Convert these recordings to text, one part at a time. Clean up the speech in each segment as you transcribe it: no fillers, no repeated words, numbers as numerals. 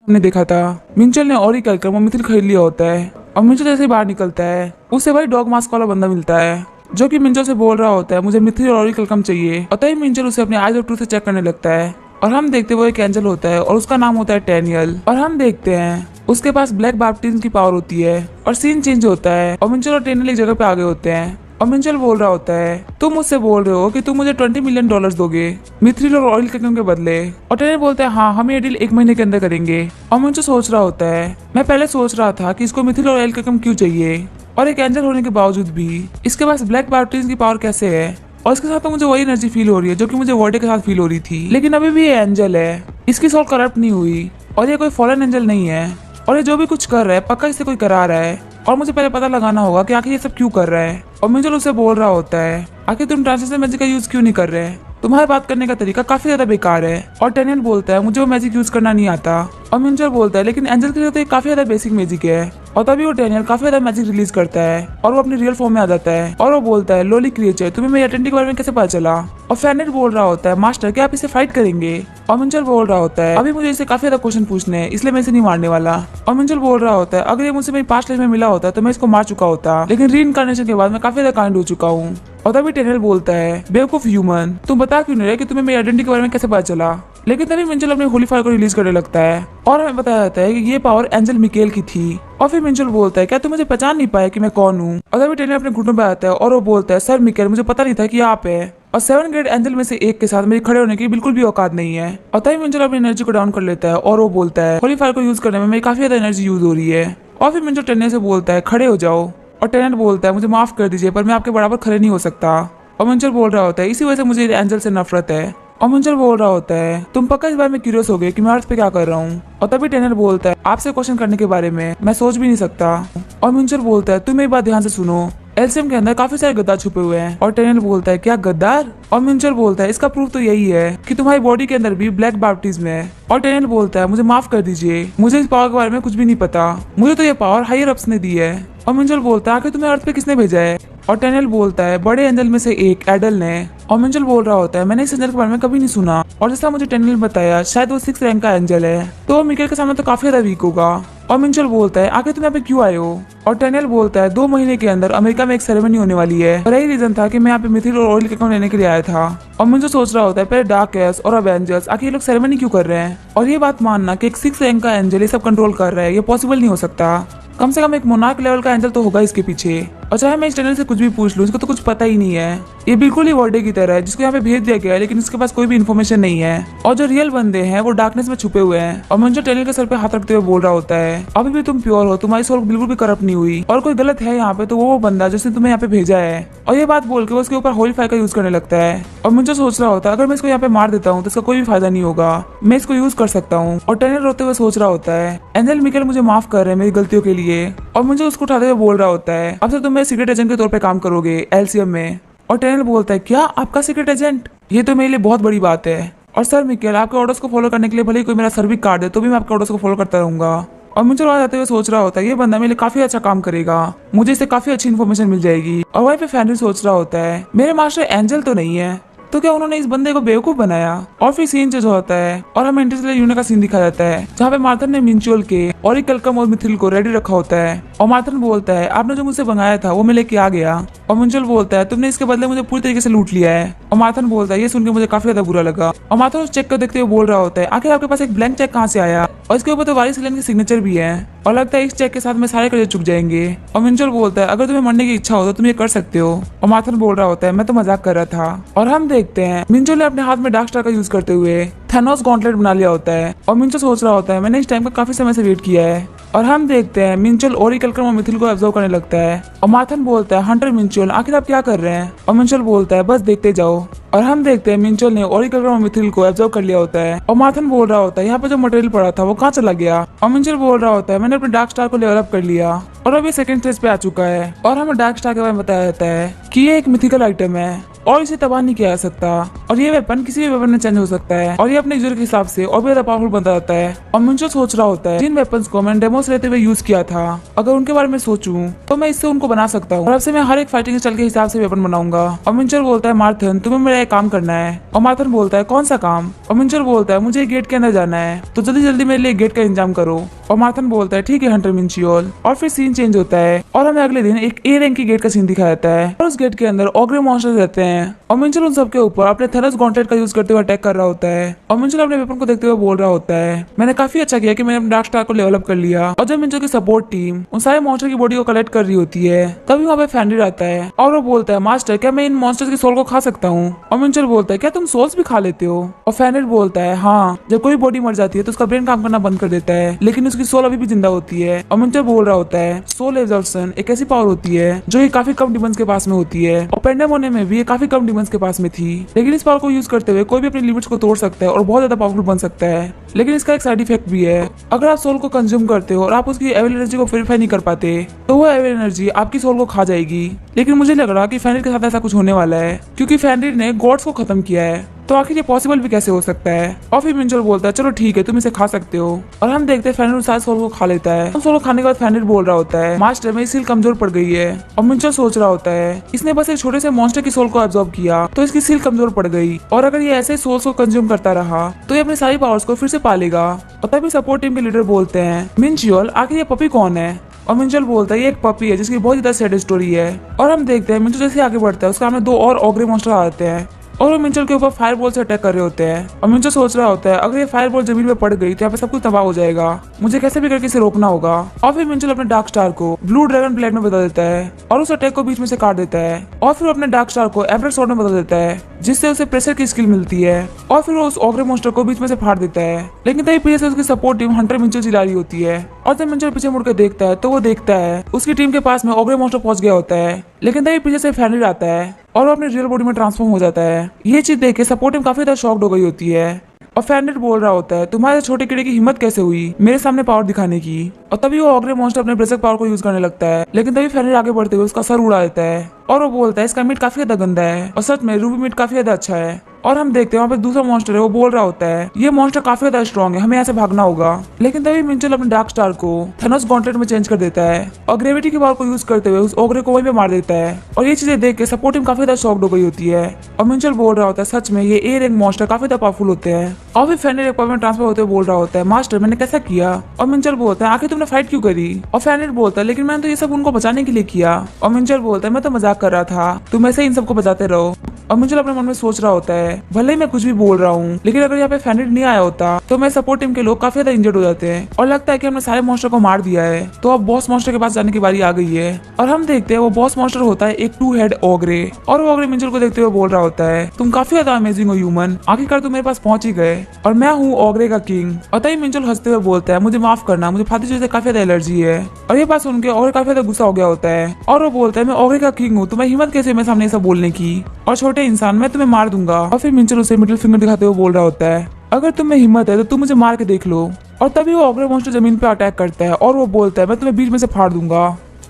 हमने देखा था मिंचल ने और ही कहकर वो मिथिल खरीद लिया होता है और मिंचल जैसे ही बाहर निकलता है उसे भाई डॉग मास्क वाला बंदा मिलता है जो कि मिंचल से बोल रहा होता है मुझे मिथिल और ओरिकल कम चाहिए। और तभी मिंचल उसे अपने आईज और टूथ से चेक करने लगता है और हम देखते वो एक एंजल होता है और उसका नाम होता है टैनियल। और हम देखते हैं उसके पास ब्लैक बाप्टिज्म की पावर होती है और सीन चेंज होता है और मिंचल और टैनियल एक जगह पे आ गए होते हैं और मिंचल बोल रहा होता है तुम मुझसे बोल रहे हो कि तुम मुझे $20 मिलियन दोगे मिथ्रिल और ऑयल किंगडम के बदले। और टेनर बोलता है हाँ हम ये डील 1 महीने के अंदर करेंगे। और मिंचल सोच रहा होता है मैं पहले सोच रहा था कि इसको मिथ्रिल और ऑयल किंगडम क्यों चाहिए और एक एंजल होने के बावजूद भी इसके पास ब्लैक बाप्टिज्म की पावर कैसे है। और इसके साथ तो मुझे वही एनर्जी फील हो रही है जो कि मुझे वॉर्डे के साथ फील हो रही थी, लेकिन अभी भी ये एंजल है, इसकी सोल करप्ट नहीं हुई और ये कोई फॉलन एंजल नहीं है और ये जो भी कुछ कर रहा है पक्का इसे कोई करा रहा है और मुझे पहले पता लगाना होगा कि आखिर ये सब क्यों कर रहा है। और मिंचल उसे बोल रहा होता है आखिर तुम ट्रांसलेशन मैजिक का यूज क्यों नहीं कर रहे, तुम्हारे बात करने का तरीका काफी ज्यादा बेकार है। और टेनियल बोलता है मुझे वो मैजिक यूज करना नहीं आता। और मिंचल बोलता है लेकिन एंजल के लिए तो ये काफी ज्यादा बेसिक मैजिक है। और तभी वो टेनियल काफी ज्यादा मैजिक रिलीज करता है और वो अपनी रियल फॉर्म में आ जाता है और वो बोलता है लोली क्रिएचर तुम्हें मेरी आइडेंटिटी के बारे में कैसे पता चला। और फैनेट बोल रहा होता है मास्टर क्या आप इसे फाइट करेंगे। और मिंचल बोल रहा होता है अभी मुझे इसे काफी ज्यादा क्वेश्चन पूछने हैं इसलिए मैं इसे नहीं मारने वाला। और मिंचल बोल रहा होता है अगर ये मुझसे मेरी पास्ट लाइफ में मिला होता तो मैं इसको मार चुका होता, लेकिन री इनकारनेशन के बाद मैं काफी ज्यादा काइंड हो चुका हूँ। और तभी टेनियल बोलता है बेवकूफ ह्यूमन तुम बता क्यों नहीं रहे कि तुम्हें मेरी आइडेंटिटी के बारे में कैसे पता चला। लेकिन तभी मिंचल अपने होली फायर को रिलीज करने लगता है और हमें बताया जाता है कि ये पावर एंजल मिकेल की थी। और फिर मिंचल बोलता है क्या तुम मुझे पहचान नहीं पाए कि मैं कौन हूँ। और तभी टेनियल अपने घुटनों पे आता है और वो बोलता है सर मिकेल मुझे पता नहीं था कि आप है और 7 ग्रेड एंजल में से एक के साथ मेरे खड़े होने की बिल्कुल भी औकात नहीं है। और तभी मिंचल अपनी एनर्जी को डाउन कर लेता है और वो बोलता है होली फायर को यूज करने में मेरी काफी ज्यादा एनर्जी यूज हो रही है। और फिर मिंचल टेनियल से बोलता है खड़े हो जाओ और टेनियल बोलता है मुझे माफ कर दीजिए पर मैं आपके बराबर खड़े नहीं हो सकता। और मिंचल बोल रहा होता है इसी वजह से मुझे एंजल से नफरत है। और मिंचल बोल रहा होता है तुम पक्का इस बारे में क्यूरियस हो गए कि मैं अर्थ पे क्या कर रहा हूँ। और तभी टेनियल बोलता है आपसे क्वेश्चन करने के बारे में मैं सोच भी नहीं सकता। और मिंचल बोलता है तुम मेरी बात ध्यान से सुनो एलसीएम के अंदर काफी सारे गद्दार छुपे हुए हैं। और टेनियल बोलता है क्या गद्दार। और मिंचल बोलता है इसका प्रूफ तो यही है कि तुम्हारी बॉडी के अंदर भी ब्लैक बाप्टिज्म है। और टेनियल बोलता है मुझे माफ कर दीजिए मुझे इस पावर के बारे में कुछ भी नहीं पता, मुझे तो ये पावर हायर अप्स ने दी है। और मिंचल बोलता है आखिर तुम्हें अर्थ पे किसने भेजा है। और टेनियल बोलता है बड़े एंजल में से एक एडल ने। और मिंचल बोल रहा होता है मैंने इस एंजल के बारे में कभी नहीं सुना और जैसा मुझे टेनियल बताया शायद वो 6 रैंक का एंजल है तो मिकेल के सामने तो काफी ज्यादा वीक होगा। और मिंचल बोलता है आखिर तुम यहाँ पे क्यों आए हो। और टेनियल बोलता है 2 महीने के अंदर अमेरिका में एक सेरेमनी होने वाली है और यही रीजन था कि मैं यहाँ पे मिथिल और ऑयल किंगडम लेने के लिए आया था। और मिंचल सोच रहा होता है पहले डार्क एस और अब एंजल्स आखिर ये लोग सेरेमनी क्यों कर रहे हैं और ये बात मानना कि एक 6 रैंक का एंजल ये सब कंट्रोल कर रहा है ये पॉसिबल नहीं हो सकता, कम से कम एक मोनार्क लेवल का एंजल तो होगा इसके पीछे। और चाहे मैं इस टेनियल से कुछ भी पूछ लूं इसको तो कुछ पता ही नहीं है, ये बिल्कुल ही वर्डे की तरह है जिसको यहाँ पे भेज दिया गया है लेकिन इसके पास कोई भी इन्फॉर्मेशन नहीं है। और जो रियल बंदे हैं वो डार्कनेस में छुपे हुए हैं। और मिंचल टेनियल के सर पे हाथ रखते हुए बोल रहा होता है अभी भी तुम प्योर हो, तुम्हारी सोल बिल्कुल भी करप्ट नहीं हुई और कोई गलत है यहाँ पे तो वो बंदा जिसने तुम्हें यहाँ पे भेजा है। और ये बात बोल के वो उसके ऊपर होली फायर का यूज करने लगता है। और मिंचल सोच रहा होता है अगर मैं इसको यहाँ पे मार देता हूँ तो इसका कोई भी फायदा नहीं होगा, मैं इसको यूज कर सकता हूँ। और टेनियल रोते हुए सोच रहा होता है एंजल मिकेल मुझे माफ कर रहे हैं मेरी गलतियों के लिए। और मिंचल उसको उठाते हुए बोल रहा होता है अब से तुम मेरे सीक्रेट एजेंट के तौर पे काम करोगे एलसीएम में। और टेनियल बोलता है क्या आपका सीक्रेट एजेंट, ये तो मेरे लिए बहुत बड़ी बात है। और सर मिकेल आपके ऑर्डर्स को फॉलो करने के लिए भले ही कोई मेरा सर्विस कार्ड दे तो भी मैं आपके ऑर्डर्स को फॉलो करता रहूंगा। और मिंचल वहां जाते हुए सोच रहा होता है ये बंदा मेरे लिए काफी अच्छा काम करेगा, मुझे इससे काफी अच्छी इन्फॉर्मेशन मिल जाएगी। और वहीं पे फैनरी सोच रहा होता है मेरे मास्टर एंजल तो नहीं है तो क्या उन्होंने इस बंदे को बेवकूफ बनाया। और फिर सीन चेंज होता है और हमें इंटरस्टेलर यूनिवर्स का सीन दिखाया जाता है जहाँ पे मार्थन ने मिंचुअल के और एक कलकम और मिथिल को रेडी रखा होता है। और मार्थन बोलता है आपने जो मुझसे मंगाया था वो मैं लेके आ गया। और मिंचुअल बोलता है तुमने इसके बदले मुझे पूरी तरीके से लूट लिया है। और मार्थन बोलता है ये सुन के मुझे काफी ज्यादा बुरा लगा। और मार्थन उस चेक को देखते हुए बोल रहा होता है आखिर आपके पास एक ब्लैंक चेक कहाँ से आया और इसके ऊपर तो वारिस एलन की सिग्नेचर भी है और लगता है इस चेक के साथ में सारे कर्जे चुक जाएंगे। और मिंचुअल बोलता है अगर तुम्हें मरने की इच्छा हो तो तुम ये कर सकते हो। और मार्थन बोल रहा होता है मैं तो मजाक कर रहा था। और हम देखते हैं मिंचुअल ने अपने हाथ में डार्क स्टार का यूज करते हुए थैनोस गॉन्टलेट बना लिया होता है। और मिंचुअल सोच रहा होता है मैंने इस टाइम का काफी समय से वेट किया है। और हम देखते हैं मिंचुअल ओरिकल और मिथिल को ऑब्जर्व करने लगता है। और मार्थन बोलता है हंटर मिंचुअल आखिर आप क्या कर रहे हैं। और मिंचुअल बोलता है बस देखते जाओ। और हम देखते हैं मिंचुअल ने ओरिकल और मिथिल को ऑब्जर्व कर लिया होता है। और मार्थन बोल रहा होता है यहाँ पे जो मटेरियल पड़ा था वो कहाँ चला गया। और मिंचुअल बोल रहा होता है मैंने अपने डार्क स्टार को लेवल अप कर लिया और अब ये सेकंड स्टेज पे आ चुका है। और हमें डार्क स्टार के बारे में बताया जाता है कि ये एक मिथिकल आइटम है और इसे तबाह नहीं किया जा सकता। और ये वेपन किसी भी वेपन में चेंज हो सकता है और ये अपने यूजर के हिसाब से और भी ज्यादा पावरफुल बनता जाता है। और मिंचो सोच रहा होता है जिन वेपन्स को मैंने डेमोस रहते हुए यूज किया था, अगर उनके बारे में सोचूं तो मैं इससे उनको बना सकता हूँ। और अब से मैं हर एक फाइटिंग स्टाइल के हिसाब से वेपन बनाऊंगा। और मिंचो बोलता है मार्थन तुम्हें मेरा एक काम करना है। और मार्थन बोलता है कौन सा काम। और मिंचो बोलता है मुझे गेट के अंदर जाना है, तो जल्दी जल्दी मेरे लिए गेट का इंतजाम करो। और मार्थन बोलता है ठीक है हंटर मिंचियोल। और फिर सीन चेंज होता है और हमें अगले दिन एक ए रैंक की गेट का सीन दिखाया जाता है। और उस गेट के अंदर ऑग्रे मॉन्स्टर्स रहते हैं और मिंचल उन सबके ऊपर अपने थेनोस गॉन्टलेट का यूज करते हुए अटैक कर रहा होता है। और मिंचल अपने वेपन को देखते हुए बोल रहा होता है मैंने काफी अच्छा किया कि मैंने अपने डार्क स्टार को लेवल अप कर लिया। और जब मिंचल की सपोर्ट टीम उन सारे मॉन्स्टर की बॉडी को कलेक्ट कर रही होती है, तभी वहाँ पे फैंडिर आता है और वो बोलता है मास्टर क्या मैं इन मॉन्स्टर्स की सोल को खा सकता हूँ। और मिंचल बोलता है क्या तुम सोल्स भी खा लेते हो। और फैंडिर बोलता है हाँ, जब कोई बॉडी मर जाती है तो उसका ब्रेन काम करना बंद कर देता है, लेकिन उसकी सोल अभी भी जिंदा होती है। और मिंचल बोल रहा होता है सोल एब्जॉर्प्शन एक ऐसी पावर होती है जो ये काफी कम डिमंस के पास में होती है। और पेंडेमोनियम में भी ये काफी कम डिमंस के पास में थी, लेकिन इस पावर को यूज करते हुए कोई भी अपनी लिमिट्स को तोड़ सकता है और बहुत ज्यादा पावरफुल बन सकता है। लेकिन इसका एक साइड इफेक्ट भी है, अगर आप सोल को कंज्यूम करते हो और आप उसकी एविल एनर्जी को प्यूरिफाई नहीं कर पाते तो वो एविल एनर्जी आपकी सोल को खा जाएगी। लेकिन मुझे लग रहा कि फैंडिर के साथ ऐसा कुछ होने वाला है, क्योंकि फैंडिर ने गॉड्स को खत्म किया है, तो आखिर ये पॉसिबल भी कैसे हो सकता है। और फिर मिंचल बोलता है चलो ठीक है तुम इसे खा सकते हो। और हम देखते हैं फैंडिर सारे सोल को खा लेता है। सोल को खाने के बाद फैंडिर बोल रहा होता है मास्टर मेरी सील कमजोर पड़ गई है। और मिंचल सोच रहा होता है इसने बस एक छोटे से मॉन्स्टर की सोल को एब्जॉर्ब किया तो इसकी सील कमजोर पड़ गई, और अगर ये ऐसे सोल्स को कंज्यूम करता रहा तो ये अपनी सारी पावर्स को फिर से पालेगा। और तभी सपोर्ट टीम के लीडर बोलते हैं मिंचियोल आखिर ये पपी कौन है। और मिंचल बोलता है ये एक पपी है जिसकी बहुत ज्यादा सैड स्टोरी है। और हम देखते हैं मिंचल जैसे आगे बढ़ता है उसका सामने दो और ऑग्रे मॉन्स्टर आ जाते हैं और वो मिंचल के ऊपर फायर बॉल से अटैक कर रहे होते हैं। और मिंचल सोच रहा होता है अगर ये फायर बॉल जमीन में पड़ गई तो यहाँ पे सब कुछ तबाह हो जाएगा, मुझे कैसे भी करके इसे रोकना होगा। और फिर मिंचल अपने डार्क स्टार को ब्लू ड्रैगन ब्लेड में बदल देता है और उस अटैक को बीच में से काट देता है। और फिर अपने डार्क स्टार को एवरेट स्वॉर्ड में बदल देता है जिससे उसे प्रेशर की स्किल मिलती है। और फिर वो उस ऑग्रे मॉन्स्टर को बीच में से फाड़ देता है, लेकिन तभी पीछे से उसकी सपोर्ट टीम हंटर मिंचल चिल्ला रही होती है। और जब मिंचल पीछे मुड़ के देखता है तो वो देखता है उसकी टीम के पास में ऑग्रे मॉन्स्टर पहुंच गया होता है, लेकिन तभी पीछे से फैंडिर आता है और वो अपने रियल बॉडी में ट्रांसफॉर्म हो जाता है। ये चीज देख के सपोर्ट टीम काफी ज्यादा शॉक्ड हो गई होती है। और फैंडिर बोल रहा होता है तुम्हारे छोटे कीड़े की हिम्मत कैसे हुई मेरे सामने पावर दिखाने की। और तभी वो ऑग्रे मॉन्स्टर अपने ब्रेसक पावर को यूज करने लगता है, लेकिन तभी फैंडिर आगे बढ़ते हुए उसका सर उड़ा देता है और वो बोलता है इसका मीट काफी ज्यादा गंदा है और सच में रूबी मीट काफी ज्यादा अच्छा है। और हम देखते हैं वहाँ पे दूसरा मॉन्स्टर है, वो बोल रहा होता है ये मॉन्स्टर काफी ज्यादा स्ट्रॉन्ग है, हमें यहाँ से भागना होगा। लेकिन तभी मिंचल अपने डार्क स्टार को थेनोस गॉन्टलेट में चेंज कर देता है और ग्रेविटी की पावर को यूज करते हुए उस ओग्रे को वहीं पे मार देता है। और ये चीजें देख के सपोर्ट टीम काफी ज्यादा शॉक्ड हो गई होती है। और मिंचल बोल रहा होता है सच में ये ए रैंक मॉन्स्टर काफी ज्यादा पावरफुल होते हैं। और फिर फैंडिर एक में ट्रांसफर होते हुए बोल रहा होता है मास्टर मैंने कैसा किया। और मिंचल बोलता है आखिर तुमने फाइट क्यों करी। और फैंडिर बोलता है लेकिन मैंने तो ये सब उनको बचाने के लिए किया। और मिंचल बोलता है मैं तो मजाक कर रहा था, तुम ऐसे इन सबको बचाते रहो। और मिंचल अपने मन में सोच रहा होता है भले ही मैं कुछ भी बोल रहा हूँ, लेकिन अगर यहाँ पे फैंडिर नहीं आया होता तो मैं सपोर्ट टीम के लोग काफी ज्यादा इंजर्ड हो जाते हैं और लगता है कि हमने सारे मॉन्स्टर को मार दिया है, तो अब बॉस मॉन्स्टर के पास जाने की बारी आ गई है। और हम देखते हैं वो बॉस मॉन्स्टर होता है एक 2 हेड ओग्रे। और वो ओग्रे मिंचल को देखते हुए बोल रहा होता है तुम काफी ज्यादा अमेजिंग हो ह्यूमन, आखिरकार तुम मेरे पास पहुंच ही गए और मैं हूँ ओग्रे का किंग। और तभी मिंचल हंसते हुए बोलता है मुझे माफ करना, मुझे फाती चीज से काफी ज्यादा एलर्जी है। और ये बात सुन के ओग्रे काफी ज्यादा गुस्सा हो गया होता है और वो बोलता है मैं ओग्रे का किंग हूँ, तुम्हें हिम्मत कैसे मेरे सामने सब बोलने की, और छोटे इंसान मैं तुम्हें मार दूंगा। और फिर मिंचल उसे मिडिल फिंगर दिखाते हुए बोल रहा होता है अगर तुम्हें हिम्मत है तो तुम मुझे मार के देख लो। और तभी वो ऑग्रे मॉन्स्टर जमीन पे अटैक करता है और वो बोलता है मैं तुम्हें बीच में से फाड़ दूंगा।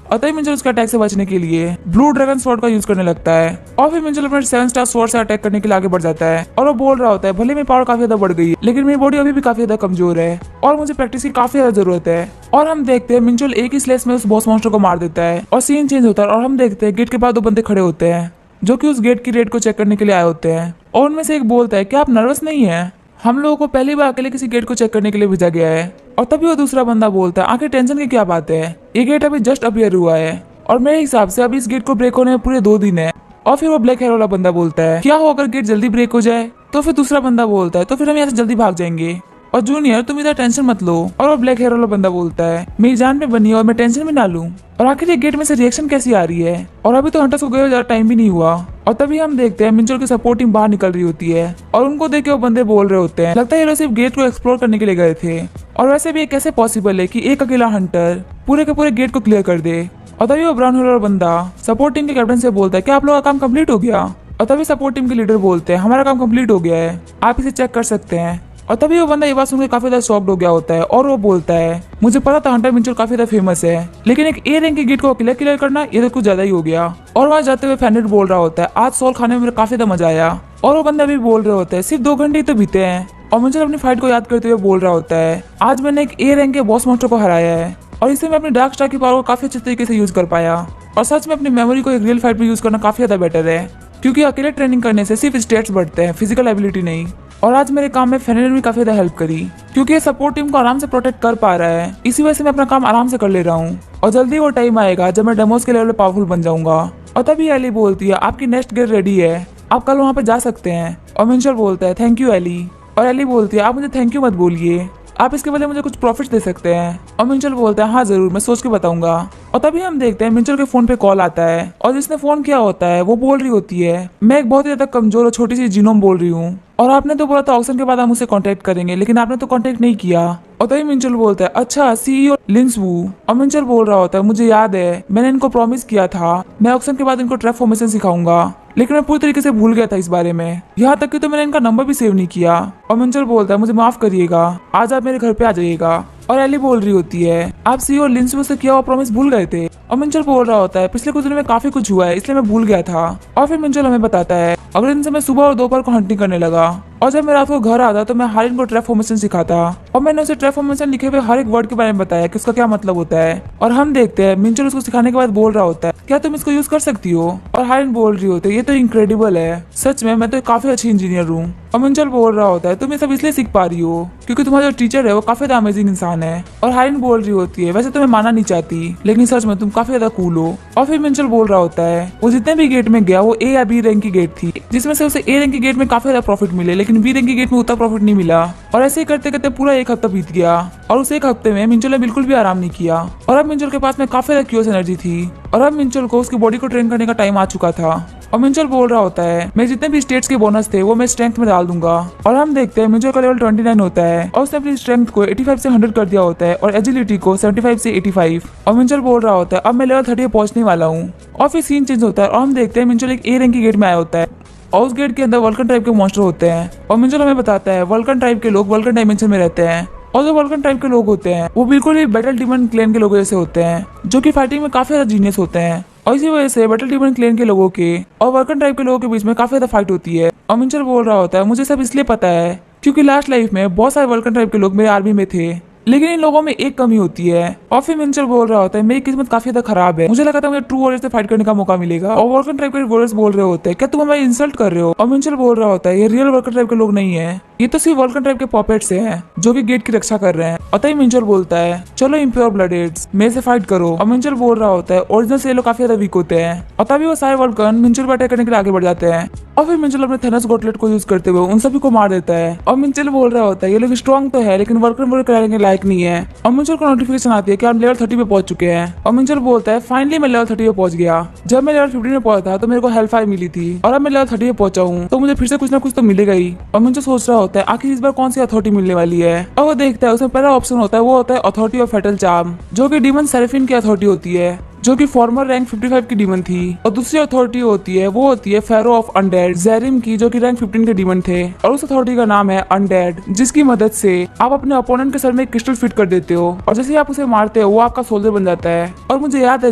और तभी मिंचल उसके अटैक से बचने के लिए ब्लू ड्रैगन स्वॉर्ड का यूज करने लगता है। और फिर मिंचल अपने 7 स्टार स्वॉर्ड से अटैक करने के लिए आगे बढ़ जाता है और वो बोल रहा होता है भले मेरी पावर काफी ज्यादा बढ़ गई है, लेकिन मेरी बॉडी अभी भी काफी ज्यादा कमजोर है और मुझे प्रैक्टिस की काफी ज्यादा जरूरत है। और हम देखते हैं मिंचल एक ही स्लेस में उस बॉस मॉन्स्टर को मार देता है और सीन चेंज होता है। और हम देखते हैं गेट के पास 2 बंदे खड़े होते हैं जो कि उस गेट की रेट को चेक करने के लिए आए होते हैं। और उनमें से एक बोलता है क्या आप नर्वस नहीं है, हम लोगों को पहली बार अकेले किसी गेट को चेक करने के लिए भेजा गया है। और तभी वो दूसरा बंदा बोलता है आखिर टेंशन की क्या बात है, ये गेट अभी जस्ट अपीयर हुआ है और मेरे हिसाब से अभी इस गेट को ब्रेक होने में पूरे 2 दिन है। और फिर वो ब्लैक हेयर वाला बंदा बोलता है क्या हो अगर गेट जल्दी ब्रेक हो जाए। तो फिर दूसरा बंदा बोलता है तो फिर हम यहाँ से जल्दी भाग जाएंगे और जूनियर तुम इधर टेंशन मत लो। और वो ब्लैक हेयर वाला बंदा बोलता है मेरी जान में बनी है और मैं टेंशन भी ना लूं। और आखिर ये गेट में से रिएक्शन कैसी आ रही है, और अभी तो हंटर्स को गए ज्यादा टाइम भी नहीं हुआ। और तभी हम देखते हैं मिंचल की सपोर्ट टीम बाहर निकल रही होती है और उनको देख के वो बंदे बोल रहे होते हैं लगता है ये लोग सिर्फ गेट को एक्सप्लोर करने के लिए गए थे, और वैसे भी ये कैसे पॉसिबल है कि एक अकेला हंटर पूरे के पूरे गेट को क्लियर कर दे। और तभी वो ब्राउन हेयर वाला बंदा सपोर्ट टीम के कैप्टन से बोलता है क्या आप लोगों का काम कंप्लीट हो गया। और तभी सपोर्ट टीम के लीडर बोलते हैं हमारा काम कंप्लीट हो गया है, आप इसे चेक कर सकते हैं। और तभी वो बंदा ये बात सुनकर काफी ज्यादा शॉक्ड हो गया होता है और वो बोलता है मुझे पता था हंटर मिंचेल काफी ज्यादा फेमस है, लेकिन एक ए रैंक के गेट को क्लियर करना ये तो कुछ ज्यादा ही हो गया। और वहां जाते हुए फेनेट बोल रहा होता है आज सोल खाने में मेरा काफी ज्यादा मजा आया। और वो बंदा भी बोल रहे होते हैं सिर्फ 2 घंटे ही तो बीते हैं। और मिंचेल अपनी फाइट को याद करते हुए बोल रहा होता है आज मैंने एक ए रैंक के बॉस मॉन्स्टर को हराया है और इसे मैं अपनी डार्क स्टार की पावर को काफी अच्छे तरीके से यूज कर पाया। और सच में अपनी मेमोरी को एक रियल फाइट में यूज करना काफी ज्यादा बेटर है, क्योंकि अकेले ट्रेनिंग करने से सिर्फ स्टेट्स बढ़ते हैं, फिजिकल एबिलिटी नहीं। और आज मेरे काम में फेनेट ने भी काफी ज्यादा हेल्प करी, क्योंकि ये सपोर्ट टीम को आराम से प्रोटेक्ट कर पा रहा है। इसी वजह से मैं अपना काम आराम से कर ले रहा हूँ और जल्दी वो टाइम आएगा जब मैं डेमोस के लेवल पे पावरफुल बन जाऊंगा। और तभी एली बोलती है आपकी नेक्स्ट गेट रेडी है, आप कल वहाँ पे जा सकते हैं। और मिंचेल बोलता है थैंक यू एली। और एली बोलती है आप मुझे थैंक यू मत बोलिए, आप इसके बदले मुझे कुछ प्रॉफिट दे सकते हैं। और मिंचेल बोलता है हाँ जरूर, मैं सोच के बताऊंगा। और तभी हम देखते हैं मिंचेल के फोन पे कॉल आता है और जिसने फोन किया होता है वो बोल रही होती है मैं एक बहुत ही ज्यादा कमजोर और छोटी सी जीनोम बोल रही हूँ और आपने तो बोला था ऑक्शन के बाद हम उसे कांटेक्ट करेंगे, लेकिन आपने तो कांटेक्ट नहीं किया। और तभी मिंचेल बोलता है अच्छा सीईओ लिंसवू। और मिंचेल बोल रहा होता है मुझे याद है मैंने इनको प्रॉमिस किया था मैं ऑक्शन के बाद इनको ट्रैप फॉर्मेशन सिखाऊंगा, लेकिन मैं पूरी तरीके से भूल गया था इस बारे में, यहाँ तक कि तो मैंने इनका नंबर भी सेव नहीं किया। और मिंचेल बोलता है मुझे माफ करिएगा, आज आप मेरे घर पे आ जाइएगा। और एली बोल रही होती है आप सीईओ लिंसवू से किया हुआ प्रॉमिस भूल गए थे। और मिंचेल बोल रहा होता है पिछले कुछ दिनों में काफी कुछ हुआ है इसलिए मैं भूल गया था। और फिर मिंचेल हमें बताता है अगले दिन से मैं सुबह और दोपहर को हंटिंग करने लगा और जब मैं रात को घर आता तो मैं हारिन को ट्रैप फॉर्मेशन सिखाता और मैंने उसे ट्रैप फॉर्मेशन लिखे हुए हर एक वर्ड के बारे में बताया कि उसका क्या मतलब होता है। और हम देखते हैं मिंचेल उसको सिखाने के बाद बोल रहा होता है क्या तुम इसको यूज कर सकती हो। और हारिन बोल रही होती है ये तो इनक्रेडिबल है, सच में मैं तो काफी अच्छी इंजीनियर हूँ। और मिंचेल बोल रहा होता है तुम ये सब इसलिए सीख पा रही हो क्योंकि तुम्हारा जो टीचर है वो काफी ज्यादा अमेजिंग इंसान है। और हारिन बोल रही होती है वैसे तो मैं मानना नहीं चाहती लेकिन सच में तुम काफी ज्यादा कूल हो। और फिर मिंचेल बोल रहा होता है वो जितने भी गेट में गया वो ए या बी रैंक की गेट थी, जिसमें से उसे ए रैंक की गेट में काफी ज्यादा प्रॉफिट मिले लेकिन बी रैंक की गेट में उतना प्रॉफिट नहीं मिला। और ऐसे ही करते करते पूरा 1 हफ्ता बीत गया और उस 1 हफ्ते में मिंचेल ने बिल्कुल भी आराम नहीं किया। और अब मिंचेल के पास में काफी ज्यादा क्यूस एनर्जी थी और अब मिंचेल को उसकी बॉडी को ट्रेन करने का टाइम आ चुका था। और मिंचेल बोल रहा होता है मैं जितने भी स्टेट्स के बोनस थे वो मैं स्ट्रेंथ में डाल दूंगा। और हम देखते हैं मिंचेल का लेवल 29 होता है और उसने अपनी स्ट्रेंथ को 85 से 100 कर दिया होता है और एजिलिटी को 75 से 85। और मिंचेल बोल रहा होता है अब मैं लेवल 30 पे पहुंचने वाला हूँ। और फिर सीन चेंज होता है और हम देखते हैं मिंचेल एक ए रैंक की गेट में आया होता है और उस गेट के अंदर वल्कन ट्राइब के मॉन्स्टर होते हैं। और मिंचेल हमें बताता है वल्कन ट्राइब के लोग वल्कन डायमेंशन में रहते हैं और जो वल्कन ट्राइब के लोग होते हैं वो बिल्कुल ही बैटल डीमन क्लैन के लोगों जैसे होते हैं जो कि फाइटिंग में काफी ज्यादा जीनियस होते हैं। और इसी वजह से बैटल डीमन क्लैन के लोगों के और वल्कन ट्राइब के लोगों के बीच में काफी ज्यादा फाइट होती है। और मिंचेल बोल रहा होता है मुझे सब इसलिए पता है क्योंकि लास्ट लाइफ में बहुत सारे वल्कन ट्राइब के लोग मेरे आर्मी में थे, लेकिन इन लोगों में एक कमी होती है। और फिर मिंचेल बोल रहा होता है मेरी किस्मत काफी ज्यादा खराब है, मुझे लगा था मुझे ट्रू वॉरियर्स से फाइट करने का मौका मिलेगा। और वल्कन ट्राइब के वॉरियर्स बोल रहे होते हैं क्या तुम हमें इंसल्ट कर रहे हो। और मिंचेल बोल रहा होता है ये रियल वल्कन ट्राइब के लोग नहीं है, ये तो सिर्फ वल्कन ट्राइब के पॉपेट्स हैं जो कि गेट की रक्षा कर रहे हैं। और तभी मिंचेल बोलता है चलो इम्प्योर ब्लडेड्स मेरे से फाइट करो। और मिंचेल बोल रहा होता है ओरिजिनल से ये लोग काफी ज्यादा वीक होते हैं। और तभी वो सारे वल्कन मिंचेल पर अटैक करने के लिए आगे बढ़ जाते हैं और फिर मिंचेल अपने थेनोस गॉटलेट को यूज करते हुए उन सभी को मार देता है। और मिंचेल बोल रहा होता है ये लोग स्ट्रॉन्ग तो है लेकिन वल्कन वर्क कराने के लायक नहीं है। और मिंचेल को नोटिफिकेशन आती है कि आप लेवल 30 पे पहुंच चुके हैं। और मिंचेल बोलता है फाइनली मैं लेवल 30 पे पहुंच गया, जब मैं लेवल 15 में पहुंचा था तो मेरे को हेल्पफायर मिली थी और अब मैं लेवल 30 पे पहुंचा हूँ तो मुझे फिर से कुछ ना कुछ तो मिलेगा ही। और मिंचेल सोच रहा होता है आखिर इस बार कौन सी अथॉरिटी मिलने वाली है। और वो देखता है उसमें पहला ऑप्शन होता है वो होता है अथॉरिटी ऑफ फैटल चार्म जो कि डीमन सेरेफिन की अथॉरिटी होती है जो कि फॉर्मर रैंक 55 की डीमन थी। और दूसरी अथॉरिटी होती है वो होती है फेरो ऑफ अनडेड जेरिम की जो कि रैंक 15 के डीमन थे और उस अथॉरिटी का नाम है अनडेड, जिसकी मदद से आप अपने अपोनेंट के सर में एक क्रिस्टल फिट कर देते हो और जैसे ही आप उसे मारते हो वो आपका सोल्जर बन जाता है। और मुझे याद है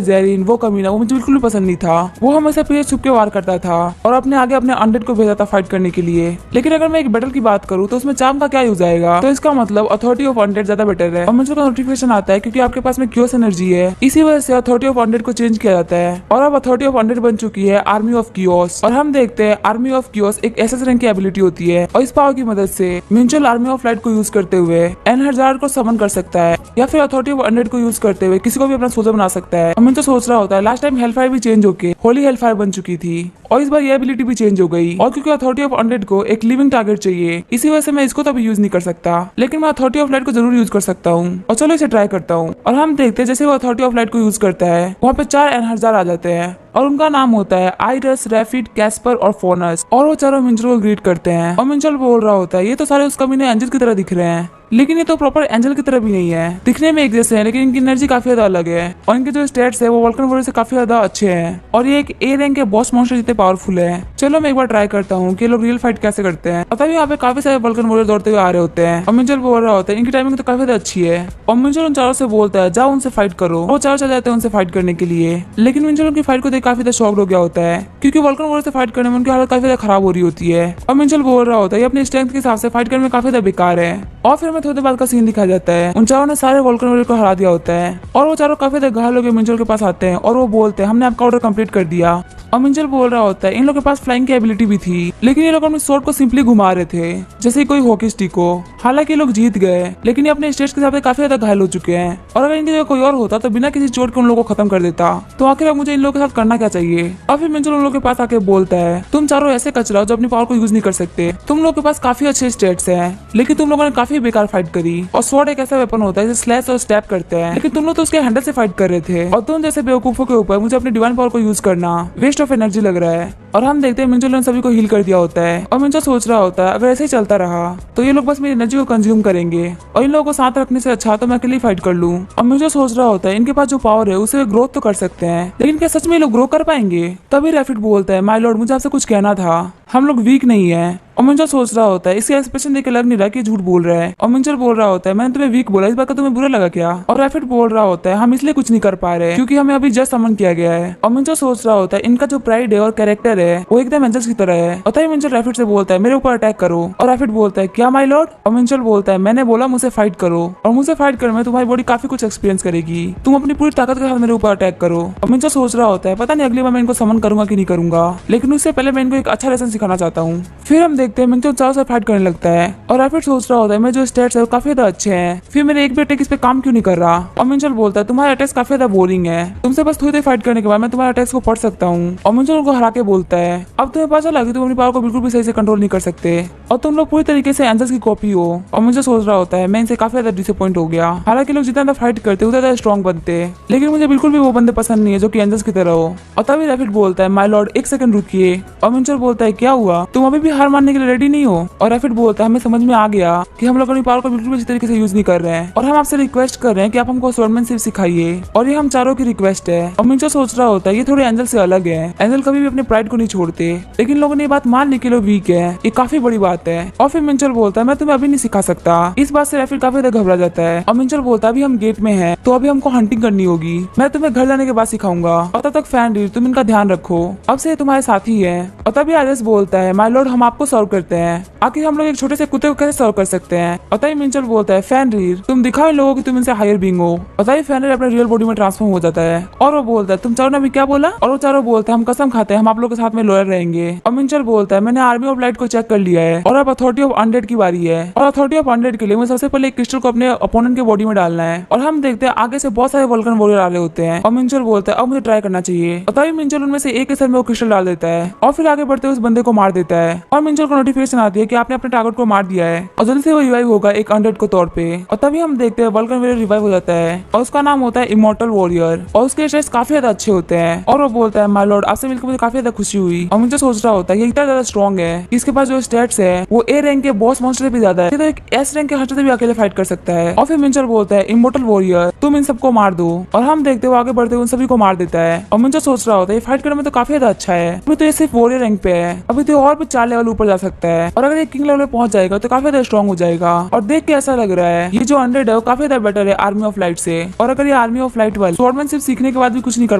जेरिन वो कमीना वो मुझे बिल्कुल भी पसंद नहीं था, वो हमेशा पीछे छुप के वार करता था और अपने आगे अपने अनडेड को भेजा था फाइट करने के लिए। लेकिन अगर मैं एक बैटल की बात करूँ तो उसमें चार्म का क्या यूज आएगा, तो इसका मतलब अथॉरिटी ऑफ अनडेड ज्यादा बेटर है। और मुझे नोटिफिकेशन आता है क्योंकि आपके पास में क्योस एनर्जी है, इसी वजह से अथॉरिटी ऑफ अनडेड को चेंज किया जाता है और अब अथॉरिटी ऑफ अनडेड बन चुकी है आर्मी ऑफ कियोस। और हम देखते हैं आर्मी ऑफ कियोस एक एसएस रैंक की एबिलिटी होती है और इस पावर की मदद से मिंचेल आर्मी ऑफ लाइट को यूज करते हुए एनहजार्ड को समन कर सकता है या फिर अथॉरिटी ऑफ अनडेड को यूज करते हुए किसी को भी अपना सोल्जर बना सकता है। और मिंचेल सोच रहा होता है लास्ट टाइम हेलफायर भी चेंज होके होली हेलफायर बन चुकी थी और इस बार ये एबिलिटी भी चेंज हो गई। और क्योंकि अथॉरिटी ऑफ अनडेड को एक लिविंग टारगेट चाहिए इसी वजह से मैं इसको तो अभी यूज नहीं कर सकता, लेकिन मैं अथॉरिटी ऑफ लाइट को जरूर यूज कर सकता हूँ और चलो इसे ट्राई करता हूँ। और हम देखते हैं जैसे वो अथॉरिटी ऑफ लाइट को यूज करता है वहाँ पे 4 एनहजार आ जाते हैं और उनका नाम होता है आइरस, रैफिड, कैस्पर और फोनस। और वो चारों मिंचल को ग्रीट करते हैं और मिंचल बोल रहा होता है ये तो सारे उस कमीने एंजल की तरह दिख रहे हैं, लेकिन ये तो प्रॉपर एंजल की तरह भी नहीं है। दिखने में एक जैसे हैं लेकिन इनकी एनर्जी काफी ज्यादा अलग है और इनके जो स्टेट्स है वो वल्कन वॉरियर से काफी ज्यादा अच्छे हैं और ये एक ए रैंक के बॉस मॉन्स्टर जितने पावरफुल है। चलो मैं एक बार ट्राई करता हूँ कि लोग रियल फाइट कैसे करते हैं। और तभी यहाँ पे काफी सारे वल्कन वॉरियर दौड़ते हुए आ रहे होते हैं और मिंचल बोल रहा होता है इनकी टाइमिंग तो काफी ज्यादा अच्छी है। और मिंचल उन चारों से बोलता है जाओ उनसे फाइट करो। वो चारों चले जाते हैं उनसे फाइट करने के लिए, लेकिन मिंचल उनकी फाइट को देख काफी ज्यादा शॉक्ड हो गया होता है क्योंकि वल्कन वॉरियर से फाइट करने में उनकी हालत काफी ज्यादा खराब हो रही होती है। और मिंचल बोल रहा होता है ये अपनी स्ट्रेंथ के हिसाब से फाइट करने में काफी ज्यादा बेकार है। और फिर मैं थोड़ी देर बाद का सीन दिखाया जाता है उन चारों ने सारे वल्कन वॉरियर को हरा दिया होता है और वो चारों काफी ज्यादा घायल होकर मिंचल के पास आते हैं और वो बोलते हैं हमने आपका ऑर्डर कंप्लीट कर दिया। और मिंचल बोल रहा होता है इन लोगों के पास फ्लाइंग की एबिलिटी भी थी, लेकिन ये लोग अपने स्वॉर्ड को सिंपली घुमा रहे थे जैसे कोई हॉकी स्टिक हो। हालांकि ये लोग जीत गए लेकिन ये अपने स्टेज के हिसाब से काफी ज्यादा घायल हो चुके हैं और अगर इनकी जगह कोई और होता तो बिना किसी चोट के उन लोगों को खत्म कर देता। तो आखिर अब मुझे इन लोगों के साथ करना क्या चाहिए। और फिर मिंचल उन लोगों के पास आके बोलता है तुम चारों ऐसे कचरा हो जो अपनी पावर को यूज नहीं कर सकते। तुम लोगों के पास काफी अच्छे स्टेट्स हैं लेकिन तुम लोगों ने काफी बेकार फाइट करी। और स्वॉर्ड एक ऐसा वेपन होता है जिसे स्लैश और स्टैप करते हैं, लेकिन तुम लोग तो उसके हैंडल से फाइट कर रहे थे और तुम जैसे बेवकूफों के ऊपर मुझे अपनी डिवाइन पावर को यूज करना वेस्ट ऑफ एनर्जी लग रहा है। और हम देखते हैं मिंचल ने सभी को हील कर दिया होता है और मिंचल सोच रहा होता है अगर ऐसे ही चलता रहा तो ये लोग बस मेरी एनर्जी को कंज्यूम करेंगे और इन लोगों को साथ रखने से अच्छा तो मैं अकेले फाइट कर लूं। और मिंचल सोच रहा होता है इनके पास जो पावर है उसे ग्रोथ तो कर सकते हैं, लेकिन क्या सच में लोग ग्रो कर पाएंगे। तभी रैफिड बोलता है माय लॉर्ड मुझे आपसे कुछ कहना था, हम लोग वीक नहीं है। और मिंचल सोच रहा होता है इसका एक्सप्रेशन देख के लग नहीं रहा कि झूठ बोल रहा है। और मिंचल बोल रहा होता है मैंने तुम्हें वीक बोला, इस बात का तुम्हें बुरा लगा क्या। और रैफिड बोल रहा होता है हम इसलिए कुछ नहीं कर पा रहे क्योंकि हमें अभी जस्ट समन किया गया है। और मिंचल सोच रहा होता है इनका जो प्राइड है और कैरेक्टर है वो एकदम एंजल्स की तरह है। और तभी मिंचल रैफिड से बोलता है मेरे ऊपर अटैक करो। और रैफिड बोलता है क्या माय लॉर्ड। और मिंचल बोलता है मैंने बोला मुझसे फाइट करो और मुझसे फाइट करने में तुम्हारी बॉडी काफी कुछ एक्सपीरियंस करेगी, तुम अपनी पूरी ताकत के साथ मेरे ऊपर अटैक करो। और मिंचल सोच रहा होता है पता नहीं अगली बार मैं इनको समन करूंगा कि नहीं करूंगा, लेकिन उससे पहले मैं इनको एक अच्छा लेसन सिखाना चाहता हूँ। फिर हम देखते हैं मिंचल चारों से फाइट करने लगता है और रैफिड सोच रहा होता है मेरे जो स्टेट्स है वो काफी ज्यादा अच्छे हैं, फिर मेरे एक भी अटैक इस पे काम क्यों नहीं कर रहा। और मिंचल बोलता है तुम्हारे अटैक्स काफी ज्यादा बोरिंग है, तुमसे बस थोड़ी देर फाइट करने के बाद मैं तुम्हारे अटैक्स को पढ़ सकता हूँ। और मिंचल उनको हरा के बोलता है अब तुम्हें पता चला कि तुम अपनी पावर को बिल्कुल भी सही से कंट्रोल नहीं कर सकते और तुम लोग पूरी तरीके से एंजल्स की कॉपी हो। और मुझे सोच रहा होता है मैं इनसे काफी ज्यादा डिसअपॉइंट हो गया। हालांकि लोग जितना फाइट करते उतना ज्यादा स्ट्रॉन्ग बनते, लेकिन मुझे बिल्कुल भी वो बंदे पसंद नहीं है जो कि एंजल्स की तरह हो। और तभी रैफिड बोलता है माय लॉर्ड एक सेकंड रुकिए। और मिंचल बोलता है क्या हुआ, तुम अभी भी हार मानने के लिए रेडी नहीं हो। और रैफिड बोलता है हमें समझ में आ गया कि हम लोग अपनी पावर को बिल्कुल भी अच्छी तरीके से यूज नहीं कर रहे हैं और हम आपसे रिक्वेस्ट कर रहे हैं कि आप हमको स्वॉर्डमैनशिप सिखाइए। और ये हम चारों की रिक्वेस्ट है। और मिंचल सोच रहा होता है ये थोड़े एंजल से अलग है, एंजल कभी भी अपने प्राइड को नहीं छोड़ते, लेकिन लोगों ने ये बात मान ली कि लोग वीक है, ये काफी बड़ी बात है। और फिर मिंचल बोलता है मैं तुम्हें अभी नहीं सिखा सकता। इस बात से रैफिड काफी ज्यादा घबरा जाता है और मिंचल बोलता है अभी हम गेट में हैं तो अभी हमको हंटिंग करनी होगी, मैं तुम्हें घर जाने के बाद सिखाऊंगा और तब तक फैनरीर तुम इनका ध्यान रखो, अब से तुम्हारे साथी है। और तभी आदेश बोलता है माय लॉर्ड हम आपको सर्व करते हैं, आखिर हम लोग एक छोटे से कुत्ते को कैसे सर्व कर सकते हैं। और तभी मिंचल बोलता है फैनरीर तुम दिखाओ इन लोगों की तुम इनसे हायर बीइंग हो। और तभी फैनरीर अपने रियल बॉडी में ट्रांसफॉर्म हो जाता है और वो बोलता है तुम चारों ने अभी क्या बोला। और वो चारों बोलते हैं हम कसम खाते हैं हम आप लोग के साथ में लॉयल रहेंगे। और मिंचल बोलता है मैंने आर्मी ऑफ लाइट को चेक कर लिया है और अब अथॉरिटी ऑफ अनडेड की बारी है और अथॉरिटी ऑफ अनडेड के लिए मुझे सबसे पहले एक क्रिस्टल को अपने अपोनेंट के बॉडी में डालना है। और हम देखते हैं आगे से बहुत सारे वल्कन वॉरियर आ रहे होते हैं और मिंचल बोलता है अब मुझे ट्राई करना चाहिए। और तभी मिंचल उनमें से एक के सर में वो क्रिस्टल डाल देता है और फिर आगे बढ़ते उस बंदे को मार देता है। और मिंचल को नोटिफिकेशन आती है कि आपने अपने टारगेट को मार दिया है और जल्दी से वो रिवाइव होगा एक अनडेड को तौर पे। और तभी हम देखते हैं वल्कन वॉरियर रिवाइव हो जाता है और उसका नाम होता है इमॉर्टल वॉरियर और उसके स्टेट्स काफी ज्यादा अच्छे होते हैं। और वो बोलता है माय लॉर्ड आपसे मिलकर मुझे काफी ज्यादा खुशी हुई। और मुझे सोच रहा होता है ये इतना ज्यादा स्ट्रॉन्ग है, इसके पास जो स्टेट्स है वो ए रैंक के बॉस मॉन्स्टर से भी ज्यादा है, तो एक एस रैंक के हस्टर से भी अकेले फाइट कर सकता है। और फिर मिंचल बोलता है इमॉर्टल वॉरियर तुम इन सबको मार दो। और हम देखते हुए आगे बढ़ते हुए उन सभी को मार देता है। और मिंचल सोच रहा होता है ये फाइट करने में तो काफी ज्यादा अच्छा है, अभी तो ये सिर्फ वॉरियर रैंक पे है, अभी तो और भी 4 लेवल ऊपर जा सकता है और अगर ये किंग लेवल पे पहुंच जाएगा तो काफी ज्यादा स्ट्रॉन्ग हो जाएगा। और देख के ऐसा लग रहा है ये जो अनडेड है वो काफी ज्यादा बेटर है आर्मी ऑफ लाइट से। और अगर ये आर्मी ऑफ लाइट वाले स्वॉर्डमैनशिप सीखने के बाद भी कुछ नहीं कर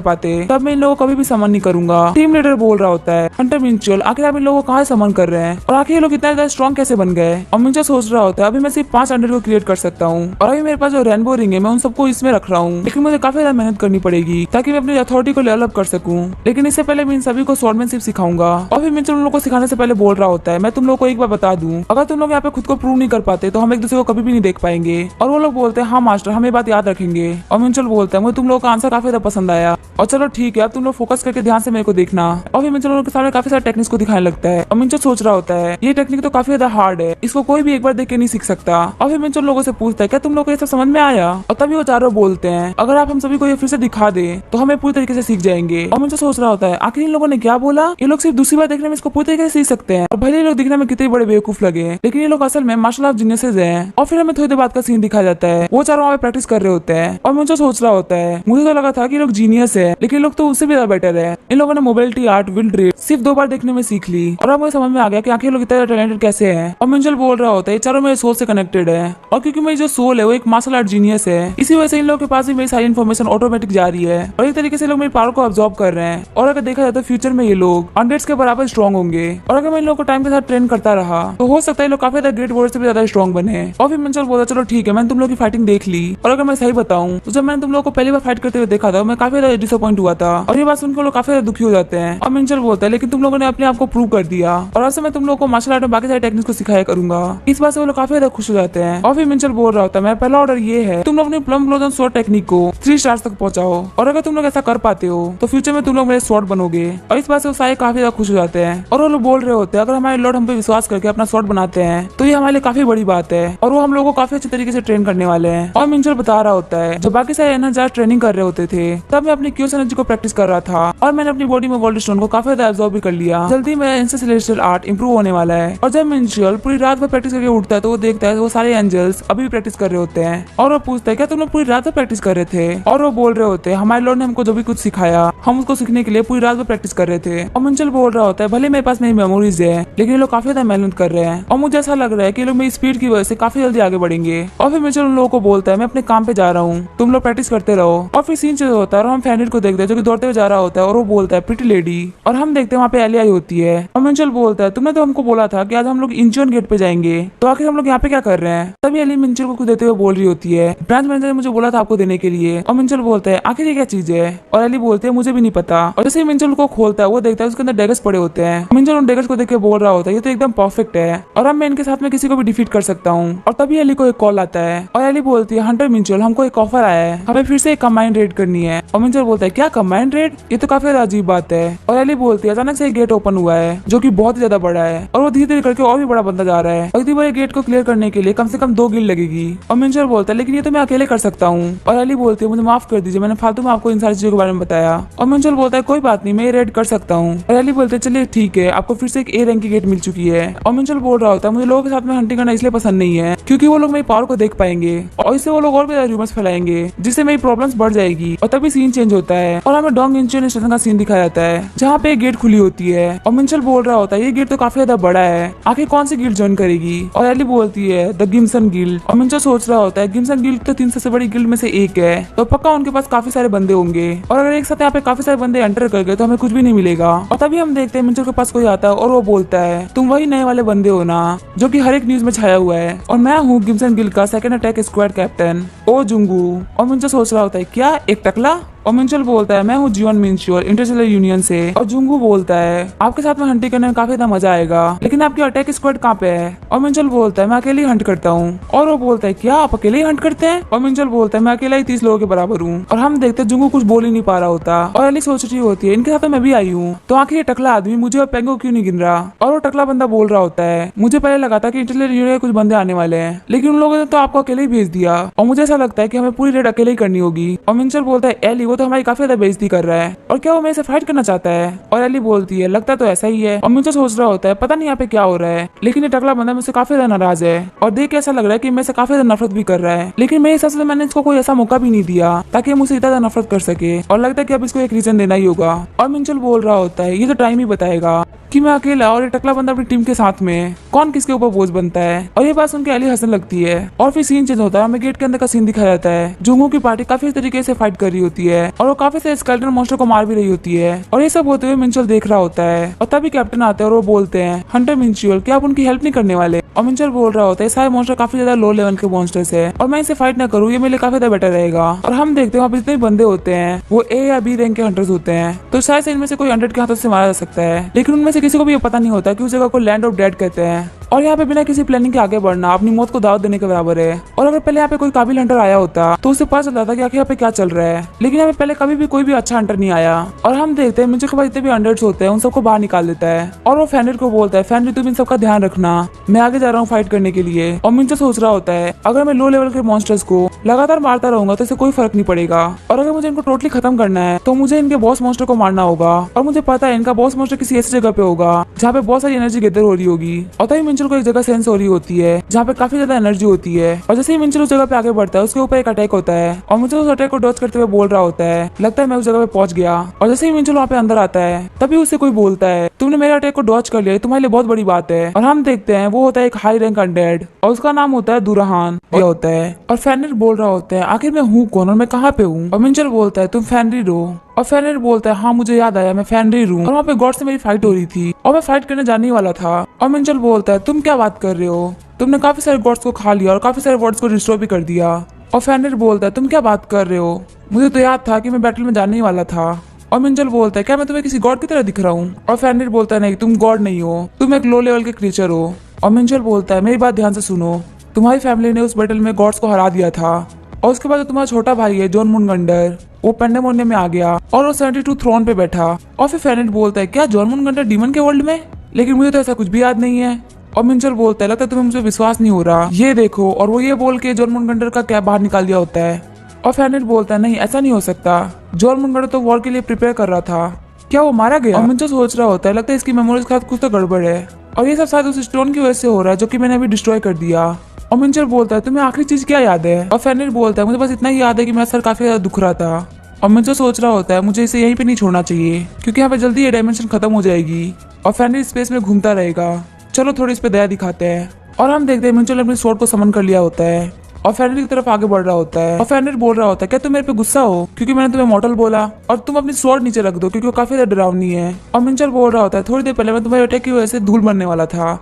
पाते तब मैं इन लोगों को कभी भी समन नहीं करूंगा। टीम लीडर बोल रहा होता है हंटर मिंचल आखिर आप इन लोगों को कहाँ समन कर रहे हैं और आखिर ये लोग इतना ज्यादा स्ट्रॉन्ग कैसे बन गए। और मिंचल सोच रहा होता है अभी मैं सिर्फ 5 अनडेड को क्रिएट कर सकता हूँ और अभी मेरे पास जो रेनबो रिंग है मैं उन सबको इसमें रख रहा हूँ, लेकिन मुझे काफी ज्यादा मेहनत करनी पड़ेगी ताकि मैं अपनी अथॉरिटी को लेवल अप कर सकूं। लेकिन इससे पहले मैं इन सभी को स्वॉर्डमैनशिप सिखाऊंगा। और फिर मिंचल उन लोगों को सिखाने से पहले बोल रहा होता है मैं तुम लोग को एक बार बता दूं अगर तुम लोग यहाँ पे खुद को प्रूव नहीं कर पाते तो हम एक दूसरे को कभी भी नहीं देख पाएंगे। और वो लोग बोलते हैं हाँ मास्टर हम ये बात याद रखेंगे। और मिंचल बोलता है मुझे तुम लोगों का आंसर काफी ज्यादा पसंद आया और चलो ठीक है, अब तुम लोग फोकस करके ध्यान से मेरे को देखना। और फिर मिंचल उनके सामने काफी सारे टेक्निक्स को दिखाने लगता है और मिंचल सोच रहा होता है ये टेक्निक तो काफी ज्यादा हार्ड है, इसको कोई भी एक बार देख के नहीं सीख सकता। और फिर मिंचल लोगों से पूछता है क्या तुम लोग को ये सब समझ में आया? और तभी वो चारों बोलते हैं अगर आप हम सभी को ये फिर से दिखा दे तो हमें पूरी तरीके से सीख जाएंगे। और मिंचल सोच रहा होता है आखिर इन लोगों ने क्या बोला, ये लोग सिर्फ दूसरी बार देखने में इसको पूरी तरीके से सीख सकते हैं और भले ये लोग दिखने में कितने बड़े बेवकूफ लगे लेकिन ये लोग असल में मार्शल आर्ट जीनियसेस हैं। और फिर हमें थोड़ी देर बाद का सीन दिखाया जाता है, वो चारों वहाँ पे प्रैक्टिस कर रहे होते हैं और मिंचल सोच रहा होता है मुझे तो लगा था कि ये लोग जीनियस है लेकिन लोग तो उससे भी ज्यादा बेटर है। इन लोगों ने मोबिलिटी आर्ट विल्ड रेट सिर्फ 2 बार देखने में सीख ली और अब मुझे समझ में आ गया कि आखिर लोग इतना टैलेंटेड कैसे हैं। और मिंचल बोल रहा होता है ये चारों मेरे सोल से कनेक्टेड है और क्योंकि मेरी जो सोल है वो एक मार्शल आर्ट जीनियस है इसी वजह से इन लोगों के पास भी मेरी सारी इन्फॉर्मेशन ऑटोमेटिक जा रही है और एक तरीके से लोग मेरी पावर को ऑब्जॉर्व कर रहे हैं। और अगर देखा जाए तो फ्यूचर में ये लोग 100 के बराबर स्ट्रॉन्ग होंगे और अगर मैं इन लोगों को टाइम के साथ ट्रेन करता रहा तो हो सकता है लोग काफी ज्यादा ग्रेट वॉरियर से भी ज्यादा स्ट्रॉन्ग बने। और फिर मिंचल बोला चलो ठीक है मैंने तुम लोग की फाइटिंग देख ली और अगर मैं सही बताऊं तो जब मैंने तुम लोग को पहली बार फाइट करते हुए देखा था मैं काफी ज्यादा डिसअपॉइंट हुआ था। और ये बात सुनकर लोग काफी ज्यादा दुखी हो जाते हैं और मिंचल बोलता है लेकिन तुम लोगों ने अपने आप को प्रूव कर दिया और अब से मैं तुम लोगों को मार्शल आर्ट में बाकी सारे टेक्निक्स को सिखाया करूंगा। इस बात से वो लोग काफी ज्यादा खुश हो जाते हैं। और फिर मिंचल बोल रहा होता है मेरा पहला ऑर्डर ये है तुम लोग अपनी प्लम ब्लोजन स्वॉर्ड टेक्निक को 3 स्टार्स तक पहुंचाओ और अगर तुम लोग ऐसा कर पाते हो तो फ्यूचर में तुम लोग मेरे स्वॉर्ड बनोगे। और इस बात से वो सारे काफी ज्यादा खुश हो जाते हैं और वो लोग बोल रहे होते हैं अगर हमारे लॉर्ड हम पे विश्वास करके अपना स्वॉर्ड बनाते हैं तो ये हमारे लिए काफी बड़ी बात है और वो हम लोगों को काफी अच्छे तरीके से ट्रेन करने वाले हैं। और मिंचल बता रहा होता है जब बाकी सारे एनर्जाइज ट्रेनिंग कर रहे होते थे तब मैं अपनी क्यूस एनर्जी को प्रैक्टिस कर रहा था और मैंने अपनी बॉडी में वर्ल्ड स्टोन को काफी ज्यादा एब्जॉर्ब भी कर लिया। जल्दी मेरा इनसे सेलेस्टियल आर्ट इंप्रूव होने वाला है। और जब मिंचल पूरी रात भर प्रैक्टिस करके उठता है तो वो देखता है वो सारे एंजल्स अभी भी प्रैक्टिस कर रहे होते हैं और वो पूछता है क्या तुम लोग पूरी रात भर प्रैक्टिस कर रहे थे? और वो बोल रहे होते हैं हमारे लॉर्ड ने हमको जो भी कुछ सिखाया हम उसको सीखने के लिए पूरी रात भर प्रैक्टिस कर रहे थे। और मिंचल बोल रहा होता है भले मेरे पास मेरी मेमोरीज है लेकिन ये लोग काफी ज्यादा मेहनत कर रहे हैं और मुझे ऐसा लग रहा है कि लोग मेरी स्पीड की वजह से काफी जल्दी आगे बढ़ेंगे। और फिर मिंचल उन लोगों को बोलता है मैं अपने काम पे जा रहा हूँ तुम लोग प्रैक्टिस करते रहो। और फिर सीन चेंज होता है और हम फैनिट को देखते हैं जो कि दौड़ते हुए जा रहा होता है और वो बोलता है प्रिटी लेडी और हम देखते हैं वहाँ पे एली आई होती है। और मिंचल बोलता है तुमने तो हमको बोला था कि आज हम लोग इंचियन गेट पे जाएंगे तो आखिर हम लोग यहाँ पे क्या कर रहे हैं? तभी एली मिंचल को कुछ देते हुए बोल रही होती है ब्रांच मैनेजर ने मुझे बोला था आपको देने के लिए। और मिंचल बोलता है आखिर ये क्या चीज है? और एली बोलते है मुझे भी नहीं पता। और जैसे ही मिंचल को खोलता है वो देखता है उसके अंदर डेगर्स पड़े होते हैं। मिंचल उन डेगर्स को देख के बोल रहा होता है ये तो एकदम परफेक्ट है और अब मैं इनके साथ में किसी को भी डिफीट कर सकता हूँ। और तभी एली को एक कॉल आता है और एली बोलती है हंटर मिंचल हमको एक ऑफर आया है हमें फिर से एक कंबाइंड रेड करनी है। और मिंचल बोलता है क्या कंबाइंड रेड? ये तो काफी अजीब बात है। और एली बोलती है अचानक से एक गेट ओपन हुआ है जो कि बहुत ही ज्यादा बड़ा है और वो धीरे धीरे करके और भी बड़ा बनता जा रहा है और इतनी बड़े गेट को क्लियर करने के लिए कम से कम 2 गिल्ड लगेगी। और मिंचल बोलता है लेकिन ये तो मैं अकेले कर सकता हूँ। और एली बोलती है मुझे माफ कर दीजिए मैंने फालतू में आपको इन सारी चीजों के बारे में बताया। और मिंचल बोलता है कोई बात नहीं मैं ये रेड कर सकता हूँ। और एली बोलते हैं चलिए ठीक है आपको फिर से एक ए रैंक की गेट मिल चुकी है। और मिंचल बोल रहा होता है मुझे लोगों के साथ में हंटिंग करना इसलिए पसंद नहीं है क्योंकि वो लोग मेरी पावर को देख पाएंगे और इससे वो लोग और भी ज्यादा रूमर्स फैलाएंगे जिससे मेरी प्रॉब्लम्स बढ़ जाएगी। और तभी सीन चेंज होता है और हमें डोंग इंचियन स्टेशन का सीन दिखाया जाता है जहाँ पे एक गेट खुली होती है। और मिंचल बोल रहा होता है ये गेट तो काफी ज्यादा बड़ा है आखिर कौन सी गिल्ड ज्वाइन करेगी? और एली बोलती है द गिम्सन गिल्ड। और मिंचल सोच रहा होता है गिम्सन गिल्ड तो 3 सबसे बड़ी गिल्ड में से एक है तो पक्का उनके पास काफी सारे बंदे होंगे और अगर एक साथ यहाँ पे काफी सारे बंदे एंटर कर गए तो हमें कुछ भी नहीं मिलेगा। और तभी हम देखते हैं मिंचल के पास कोई आता है और वो बोलता है तुम वही नए वाले बंदे हो ना जो कि हर एक न्यूज में छाया हुआ है और मैं हूँ गिम्सन गिल्ड का सेकंड अटैक स्क्वाड कैप्टन ओ जुंगू। और मिंचल सोच रहा होता है क्या एक टकला? और मिंचल बोलता है मैं हूँ जीवन मिंचुअल इंटरस्टेलर यूनियन से। और जुंगू बोलता है आपके साथ में हंटिंग करने में काफी ज्यादा मजा आएगा लेकिन आपकी अटैक स्क्वाड कहाँ पे है? और मिंचल बोलता है मैं अकेले ही हंट करता हूँ। और वो बोलता है क्या आप अकेले ही हंट करते हैं? और मिंचल बोलता है मैं अकेला ही 30 लोगों के बराबर हूँ। और हम देखते हैं जुंगू कुछ बोल ही नहीं पा रहा होता और एली सोच रही होती है इनके साथ मैं भी आई हूँ तो आखिर ये टकला आदमी मुझे और पेंगो क्यों नहीं गिन रहा? और वो टकला बंदा बोल रहा होता है मुझे पहले लगा था कि इंटरस्टेलर यूनियन के कुछ बंदे आने वाले हैं लेकिन उन लोगों ने तो आपको अकेले ही भेज दिया और मुझे ऐसा लगता है कि हमें पूरी रेड अकेले ही करनी होगी। और मिंचल बोलता है एली वो तो हमारी काफी ज्यादा बेइज्जती कर रहा है और क्या वो मेरे से फाइट करना चाहता है? और एली बोलती है लगता तो ऐसा ही है। और मिंचल सोच रहा होता है पता नहीं यहाँ पे क्या हो रहा है लेकिन ये टकला बंदा मुझसे काफी ज्यादा नाराज है और देख के ऐसा लग रहा है कि मेरे से काफी ज्यादा नफरत भी कर रहा है लेकिन मेरे हिसाब से मैंने इसको कोई ऐसा मौका भी नहीं दिया ताकि मुझसे इतना ज्यादा नफरत कर सके और लगता है कि अब इसको एक रीजन देना ही होगा। और मिंचल बोल रहा होता है ये तो टाइम ही बताएगा कि मैं अकेला और ये टकला बंदा अपनी टीम के साथ में कौन किसके ऊपर बोझ बनता है। और ये बात सुन के एली हंसने लगती है और फिर सीन चेंज होता है हमें गेट के अंदर का सीन दिखाया जाता है। जुंगू की पार्टी काफी तरीके से फाइट कर रही होती है और वो काफी से स्केलेटन मॉन्स्टर को मार भी रही होती है और ये सब होते हुए मिंचल देख रहा होता है। और तभी कैप्टन आते हैं और वो बोलते हैं हंटर मिंचुअल क्या आप उनकी हेल्प नहीं करने वाले? और मिंचल बोल रहा होता है सारे मॉन्स्टर काफी ज्यादा लो लेवल के मॉन्स्टर्स है और मैं इसे फाइट ना करूँ ये मेरे लिए काफी ज्यादा बेटर रहेगा। और हम देखते हैं वहाँ पे जितने बंदे होते हैं वो ए या बी रैंक के हंटर्स होते हैं तो शायद इनमें से कोई 100 के हाथों से मारा जा सकता है लेकिन उनमें से किसी को भी ये पता नहीं होता कि उस जगह को लैंड ऑफ डेड कहते हैं। और यहाँ पे बिना किसी प्लानिंग के आगे बढ़ना अपनी मौत को दावत देने के बराबर है। और अगर पहले यहाँ पे कोई काबिल हंटर आया होता तो उसे पता चलता था कि आखिर यहाँ पे क्या चल रहा है, लेकिन यहाँ पे पहले कभी भी कोई भी अच्छा हंटर नहीं आया। और हम देखते हैं मिंचल के पास जितने भी हंटर्स होते हैं उन सबको बाहर निकाल देता है और वो फेनरिर को बोलता है, फेनरिर तुम इन सबका ध्यान रखना, मैं आगे जा रहा हूँ फाइट करने के लिए। और मिंचल सोच रहा होता है अगर मैं लो लेवल के मॉन्स्टर्स को लगातार मारता रहूंगा तो इससे कोई फर्क नहीं पड़ेगा, और अगर मुझे इनको टोटली खत्म करना है तो मुझे इनके बॉस मॉन्स्टर को मारना होगा। और मुझे पता है इनका बॉस मॉन्स्टर किसी ऐसी जगह पे होगा जहाँ पे बहुत सारी एनर्जी गैदर हो रही होगी। और तभी मिंचल को एक जगह सेंस हो रही होती है जहाँ पे काफी ज्यादा एनर्जी होती है। और जैसे ही मिंचल उस जगह पे आगे बढ़ता है उसके ऊपर एक अटैक होता है और मिंचल उस अटैक को डॉज करते हुए बोल रहा होता है, लगता है मैं उस जगह पे पहुंच गया। और जैसे ही मिंचल वहाँ पे अंदर आता है तभी उससे कोई बोलता है, तुमने मेरे अटैक को डॉज कर लिया, तुम्हारे लिए बहुत बड़ी बात है। और हम देखते हैं वो होता है एक हाई रैंक अनडेड और उसका नाम होता है दुराहान होता है। और फेनरिर बोल रहा होता है आखिर मैं हूँ कौन और मैं कहाँ पे हूँ। और मिंचल बोलता है तुम फेनरिर हो। और फेनरिर बोलता है हाँ मुझे याद आया, मैं फेनरिर हूँ और वहाँ पे गॉड से मेरी फाइट हो रही थी और मैं फाइट करने जाने वाला था। और मिंचल बोलता है तुम क्या बात कर रहे हो, तुमने काफी सारे गॉड्स को खा लिया और काफी सारे वर्ड्स को रिस्टोर भी कर दिया। और फेनरिर बोलता है तुम क्या बात कर रहे हो, मुझे तो याद था कि मैं बैटल में जाने ही वाला था। और मिंचल बोलता है क्या मैं तुम्हें किसी गॉड की तरह दिख रहा हूँ। और फेनरिर बोलता है नहीं तुम गॉड नहीं हो, तुम एक लो लेवल के क्रीचर हो। और मिंचल बोलता है मेरी बात ध्यान से सुनो, तुम्हारी फैमिली ने उस बैटल में गॉड्स को हरा दिया था और उसके बाद तुम्हारा छोटा भाई है जॉन मुनगंडर, वो पेंडेमोनियम में आ गया और वो 72 थ्रोन पे बैठा। और फिर फेनरिर बोलता है क्या जॉन मुनगंडर डीमन के वर्ल्ड में, लेकिन मुझे तो ऐसा कुछ भी याद नहीं है। और मिंचल बोलता है लगता है तुम्हें मुझे विश्वास नहीं हो रहा, ये देखो। और वो ये बोल के जॉन मुनगंडर का कैप बाहर निकाल दिया होता है। और फेनरिर बोलता है नहीं ऐसा नहीं हो सकता, जॉन मुनगंडर तो वॉर के लिए प्रिपेयर कर रहा था, क्या वो मारा गया। और मिंचल सोच रहा होता है लगता है इसकी मेमोरीज के साथ कुछ तो गड़बड़ है और ये सब शायद उस स्टोन की वजह से हो रहा है जो कि मैंने अभी डिस्ट्रॉय कर दिया। और मिंचल बोलता है तुम्हें आखिरी चीज क्या याद है। और फेनरिर बोलता है मुझे बस इतना ही याद है कि मेरा सर काफी ज्यादा दुख रहा था। और मिंचल सोच रहा होता है मुझे इसे यहीं पे नहीं छोड़ना चाहिए क्योंकि यहाँ पे जल्दी ये डायमेंशन खत्म हो जाएगी और फेनरिर स्पेस में घूमता रहेगा, चलो थोड़ी इस पे दया दिखाते हैं। और हम देखते हैं मिंचल ने अपनी स्वॉर्ड को समन कर लिया होता है और फेनरिर की तरफ आगे बढ़ रहा होता है। और फेनरिर बोल रहा होता है क्या तुम मेरे पे गुस्सा हो क्योंकि मैंने तुम्हें मॉर्टल बोला, और तुम अपनी स्वॉर्ड नीचे रख दो क्योंकि वो काफी ज्यादा डरावनी है। और मिंचल बोल रहा होता है थोड़ी देर पहले मैं तुम्हारे अटैक की वजह से धूल बनने वाला था।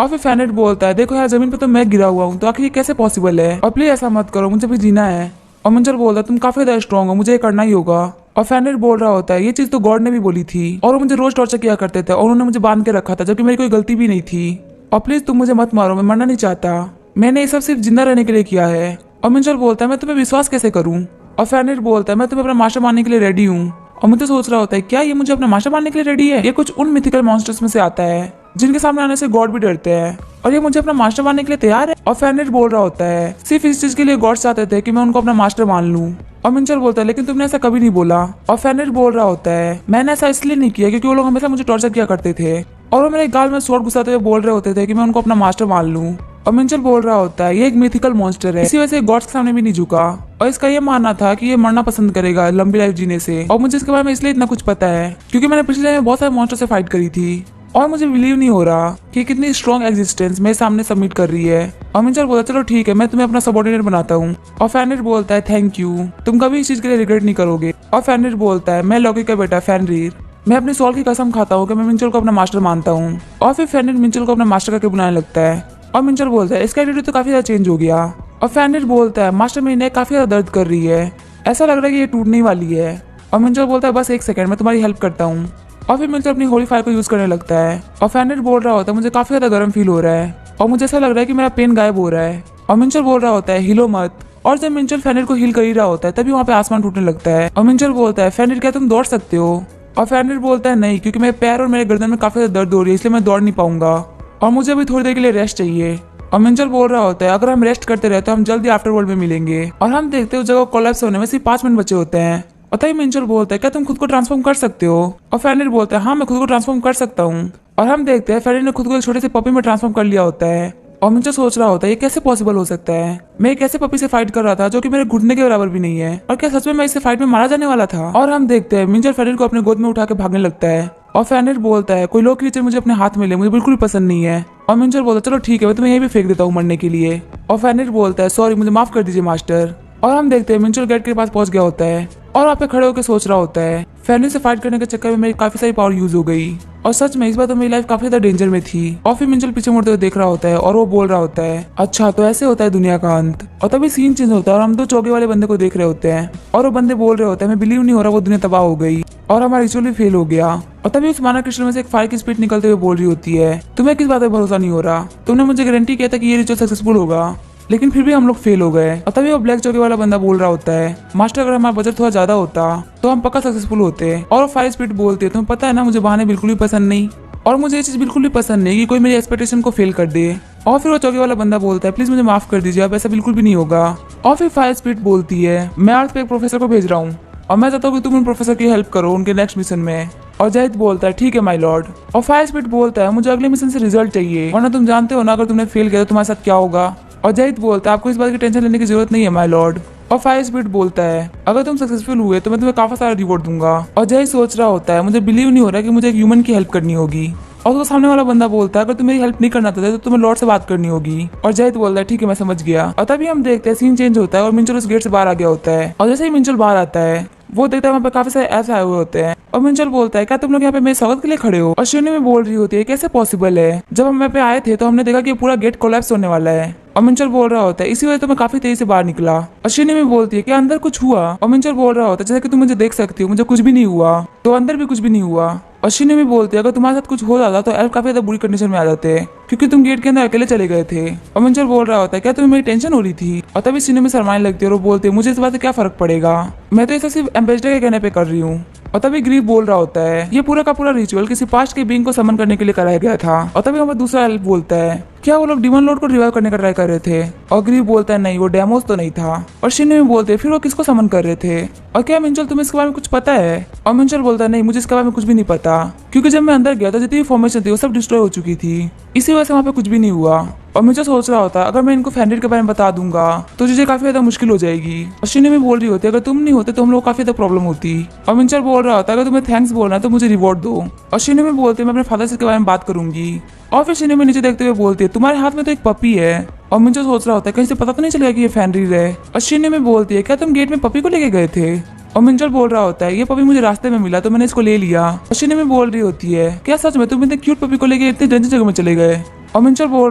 और फिर फेनरिर बोलता है देखो यार जमीन पे तो मैं गिरा हुआ हूँ तो आखिर ये कैसे पॉसिबल है, और प्लीज ऐसा मत करो, मुझे भी जीना है। और मिंचल बोलता है तुम काफी ज्यादा स्ट्रॉन्ग हो, मुझे ये करना ही होगा। और फेनरिर बोल रहा होता है ये चीज तो गॉड ने भी बोली थी और वो मुझे रोज टॉर्चर किया करते थे और उन्होंने मुझे बांध के रखा था जबकि मेरी कोई गलती भी नहीं थी। और प्लीज तुम मुझे मत मारो, मैं मरना नहीं चाहता, मैंने ये सब सिर्फ जिंदा रहने के लिए किया है। और मिंचल बोलता है मैं तुम्हें विश्वास कैसे करूं। और फेनरिर बोलता है मैं तुम्हें अपना मास्टर मानने के लिए रेडी हूँ। और मुझे सोच रहा होता है क्या ये मुझे अपना मास्टर मानने के लिए रेडी है, ये कुछ उन मिथिकल मॉन्स्टर्स में से आता है जिनके सामने आने से गॉड भी डरते हैं और ये मुझे अपना मास्टर मानने के लिए तैयार है। और फेनरिर बोल रहा होता है सिर्फ इस चीज के लिए गॉड चाहते थे कि मैं उनको अपना मास्टर मान लूं। और मिंचल बोलता है लेकिन तुमने ऐसा कभी नहीं बोला। और फेनरिर बोल रहा होता है मैंने ऐसा इसलिए नहीं किया क्योंकि वो लोग हमेशा मुझे टॉर्चर किया करते थे और वो मेरे गाल में स्वॉर्ड घुसाते हुए बोल रहे होते थे कि मैं उनको अपना मास्टर मान लूं। और मिंचल बोल रहा होता है ये एक मिथिकल मॉन्स्टर है, इसी वजह से गॉड्स के सामने भी नहीं झुका और इसका ये मानना था कि ये मरना पसंद करेगा लंबी लाइफ जीने से। और मुझे इसके बारे में इसलिए इतना कुछ पता है क्योंकि मैंने पिछले में बहुत सारे मॉन्स्टर से फाइट करी थी और मुझे बिलीव नहीं हो रहा कि कितनी स्ट्रॉन्ग एग्जिस्टेंस मेरे सामने सबमिट कर रही है। और मिंचल बोलता है चलो ठीक है मैं तुम्हें अपना सबऑर्डिनेट बनाता हूँ। और फेनरिर बोलता है थैंक यू, तुम कभी इस चीज के लिए रिग्रेट नहीं करोगे। और फेनरिर बोलता है मैं लॉकी का बेटा फेनरिर, मैं अपनी सोल की कसम खाता हूँ कि मैं मिंचल को अपना मास्टर मानता हूँ। और फिर फेनरिर मिंचल को अपना मास्टर करके बुलाने लगता है और मिंचल बोलता है इसका एटीट्यूड तो काफी ज्यादा चेंज हो गया। और फेनरिर बोलता है मास्टर मेरी नेक काफी ज्यादा दर्द कर रही है, ऐसा लग रहा है कि ये टूटने वाली है। और मिंचल बोलता है बस एक सेकंड मैं तुम्हारी हेल्प करता हूँ। और फिर मिंचल अपनी होली फायर को यूज करने लगता है। और फेनरिर बोल रहा होता है मुझे काफी ज्यादा गर्म फील हो रहा है और मुझे ऐसा लग रहा है कि मेरा पेन गायब हो रहा है। और मिंचल बोल रहा होता है हिलो मत। और जब मिंचल फेनरिर को हील कर ही रहा होता है तभी वहाँ पे आसमान टूटने लगता है। और मिंचल बोलता है फेनरिर क्या तुम दौड़ सकते हो। और फेनरिर बोलता है नहीं क्योंकि मेरे पैर और मेरे गर्दन में काफी ज्यादा दर्द हो रही है इसलिए मैं दौड़ नहीं पाऊंगा और मुझे अभी थोड़ी देर के लिए रेस्ट चाहिए। और मिंचल बोल रहा होता है अगर हम रेस्ट करते रहे तो हम जल्दी आफ्टर वर्ल्ड में मिलेंगे। और हम देखते हैं उस जगह कोलैप्स होने में सिर्फ 5 मिनट बचे होते हैं। और तभी मिंचल बोलता है क्या तुम खुद को ट्रांसफॉर्म कर सकते हो। और फेनरिर बोलता है हाँ मैं खुद को ट्रांसफॉर्म कर सकता हूँ। और हम देखते हैं फेनरिर ने खुद को एक छोटे से पपी में ट्रांसफॉर्म कर लिया होता है। और मिंचल सोच रहा होता है ये कैसे पॉसिबल हो सकता है, मैं एक ऐसे पपी से फाइट कर रहा था जो कि मेरे घुटने के बराबर भी नहीं है, और क्या सच में मैं इससे फाइट में मारा जाने वाला था। और हम देखते हैं मिंचल फेनरिर को अपने गोद में उठा के भागने लगता है। और फेनरिर बोलता है कोई लो क्रीचर मुझे अपने हाथ में ले, मुझे बिल्कुल पसंद नहीं है। और मिंचल बोलता है चलो ठीक है मैं तुम्हें यहीं भी फेंक देता हूँ मरने के लिए। और फेनरिर बोलता है सॉरी मुझे माफ कर दीजिए मास्टर। और हम देखते हैं मिंचल गेट के पास पहुंच गया होता है और वहाँ पे खड़े होकर सोच रहा होता है फेनरिर से फाइट करने के चक्कर में मेरी काफी सारी पावर यूज हो गई और सच में इस बार तो मेरी लाइफ काफी ज्यादा डेंजर में थी। और फिर मिंचल पीछे मुड़ते हुए देख रहा होता है और वो बोल रहा होता है अच्छा तो ऐसे होता है दुनिया का अंत। और तभी सीन चेंज होता है और हम 2 चौके वाले बंदे को देख रहे होते हैं और वो बंदे बोल रहे होते हैं मैं बिलीव नहीं हो रहा वो दुनिया तबाह हो गई। और हमारा रिचुअल भी फेल हो गया। और तभी उस मानव क्रिस्टल में से एक फायर की स्पीड निकलते हुए बोल रही होती है, तुम्हें किस बात पर भरोसा नहीं हो रहा? तुमने मुझे गारंटी किया था कि ये रिचुअल सक्सेसफुल होगा, लेकिन फिर भी हम लोग फेल हो गए। और तभी वो ब्लैक जॉकी वाला बंदा बोल रहा होता है, मास्टर अगर हमारा बजट थोड़ा ज्यादा होता तो हम पक्का सक्सेसफुल होते। और वो फायर स्पीड बोलती है, तुम्हें पता है ना मुझे बहाने बिल्कुल भी पसंद नहीं, और मुझे ये चीज बिल्कुल भी पसंद नहीं कि कोई मेरी एक्सपेक्टेशन को फेल कर दे। और फिर वो चौकी वाला बंदा बोलता है, प्लीज मुझे माफ कर दीजिए, अब ऐसा बिल्कुल भी नहीं होगा। और फिर फायर स्पीड बोलती है, मैं अर्थ पे एक प्रोफेसर को भेज रहा हूँ और मैं चाहता हूँ कि तुम उन प्रोफेसर की हेल्प करो उनके नेक्स्ट मिशन में। और जाहिद बोलता है, ठीक है माय लॉर्ड। और फायर स्पीड बोलता है, मुझे अगले मिशन से रिजल्ट चाहिए, वरना तुम जानते हो ना अगर तुमने फेल किया तो तुम्हारे साथ क्या होगा। और जाहिद बोलता है, आपको इस बात की टेंशन लेने की जरूरत नहीं है माय लॉर्ड। और फायर स्पीड बोलता है, अगर तुम सक्सेसफुल हुए तो मैं तुम्हें काफी सारा रिवॉर्ड दूंगा। और जाहिद सोच रहा होता है, मुझे बिलीव नहीं हो रहा कि मुझे एक ह्यूमन की हेल्प करनी होगी। और तो सामने वाला बंदा बोलता है, अगर तुम मेरी हेल्प नहीं करना चाहते तो तुम्हें लॉर्ड से बात करनी होगी। और जाहिद बोलता है, ठीक है मैं समझ गया। और तभी हम देखते हैं सीन चेंज होता है और मिंचल उस गेट से बाहर आ गया होता है। और जैसे ही मिंचल बाहर आता है वो देखता है वहाँ पे काफी सारे ऐसे आए हुए होते हैं। और मिंचल बोलता है, क्या तुम लोग यहाँ पे मेरे स्वागत के लिए खड़े हो? और शिनी में बोल रही होती है, कैसे पॉसिबल है, जब हम यहाँ पे आए थे तो हमने देखा कि पूरा गेट कोलैप्स होने वाला है। और मिंचल बोल रहा होता है, इसी वजह तो मैं काफी तेजी से बाहर निकला। और शिनी में बोलती है कि अंदर कुछ हुआ? और मिंचल बोल रहा होता है, जैसे कि तुम मुझे देख सकती हो मुझे कुछ भी नहीं हुआ, तो अंदर भी कुछ भी नहीं हुआ। और शिनी भी बोलती है, अगर तुम्हारे साथ कुछ हो जाता तो एल्फ काफी ज्यादा बुरी कंडीशन में आ जाते क्योंकि तुम गेट के अंदर अकेले चले गए थे। और मिंचल बोल रहा होता है, क्या तुम्हें मेरी टेंशन हो रही थी? और तभी शिनी में शर्माने लगती है और वो बोलती है, मुझे इस बात से क्या फर्क पड़ेगा, मैं तो इसे सिर्फ एम्बेसडर के कहने पे कर रही हूँ। और तभी ग्रीफ बोल रहा होता है, ये पूरा का पूरा रिचुअल किसी पास्ट के बीइंग को समन करने के लिए कराया गया था। और तभी हमारा दूसरा एल्फ बोलता है, क्या वो लोग डिमन लॉर्ड को रिवाइव करने का ट्राई कर रहे थे? और ग्रीफ बोलता है, नहीं वो डेमोस तो नहीं था। और शिनी में बोलते हैं, फिर वो किसको समन कर रहे थे? और क्या मिंचल तुम्हें इसके बारे में कुछ पता है? और मिंचल बोलता है, नहीं मुझे इसके बारे में कुछ भी नहीं पता, क्योंकि जब मैं अंदर गया तो जितनी फॉर्मेशन थी वो सब डिस्ट्रॉय हो चुकी थी, इसी वजह से वहाँ पे कुछ भी नहीं हुआ। और मुझे सोच रहा होता अगर मैं इनको फैंडेड के बारे में बता दूंगा तो चीजें काफी ज्यादा मुश्किल हो जाएगी। और शिनी में बोल रही होती अगर तुम नहीं होते तो हम लोग काफी ज्यादा प्रॉब्लम होती। और मिंचल बोल रहा होता अगर तुम्हें थैंक्स बोलना है तो मुझे रिवॉर्ड दो। और शिनी में बोलते मैं अपने फादर से के बारे में बात करूंगी। और फिर शिनी में नीचे देखते हुए बोलती है, तुम्हारे हाथ में तो एक पपी है। और मिंचल सोच रहा होता है कहीं से पता तो नहीं चलेगा कि ये फैनरीज है। और शिनी में बोलती है, क्या तुम गेट में पपी को लेके गए थे? और मिंचल बोल रहा होता है, ये पपी मुझे रास्ते में मिला तो मैंने इसको ले लिया। और शिनी में बोल रही होती है, क्या सच में तुम इतने क्यूट पपी को लेके इतनी डेंजर जगह में चले गए? और मिंचल बोल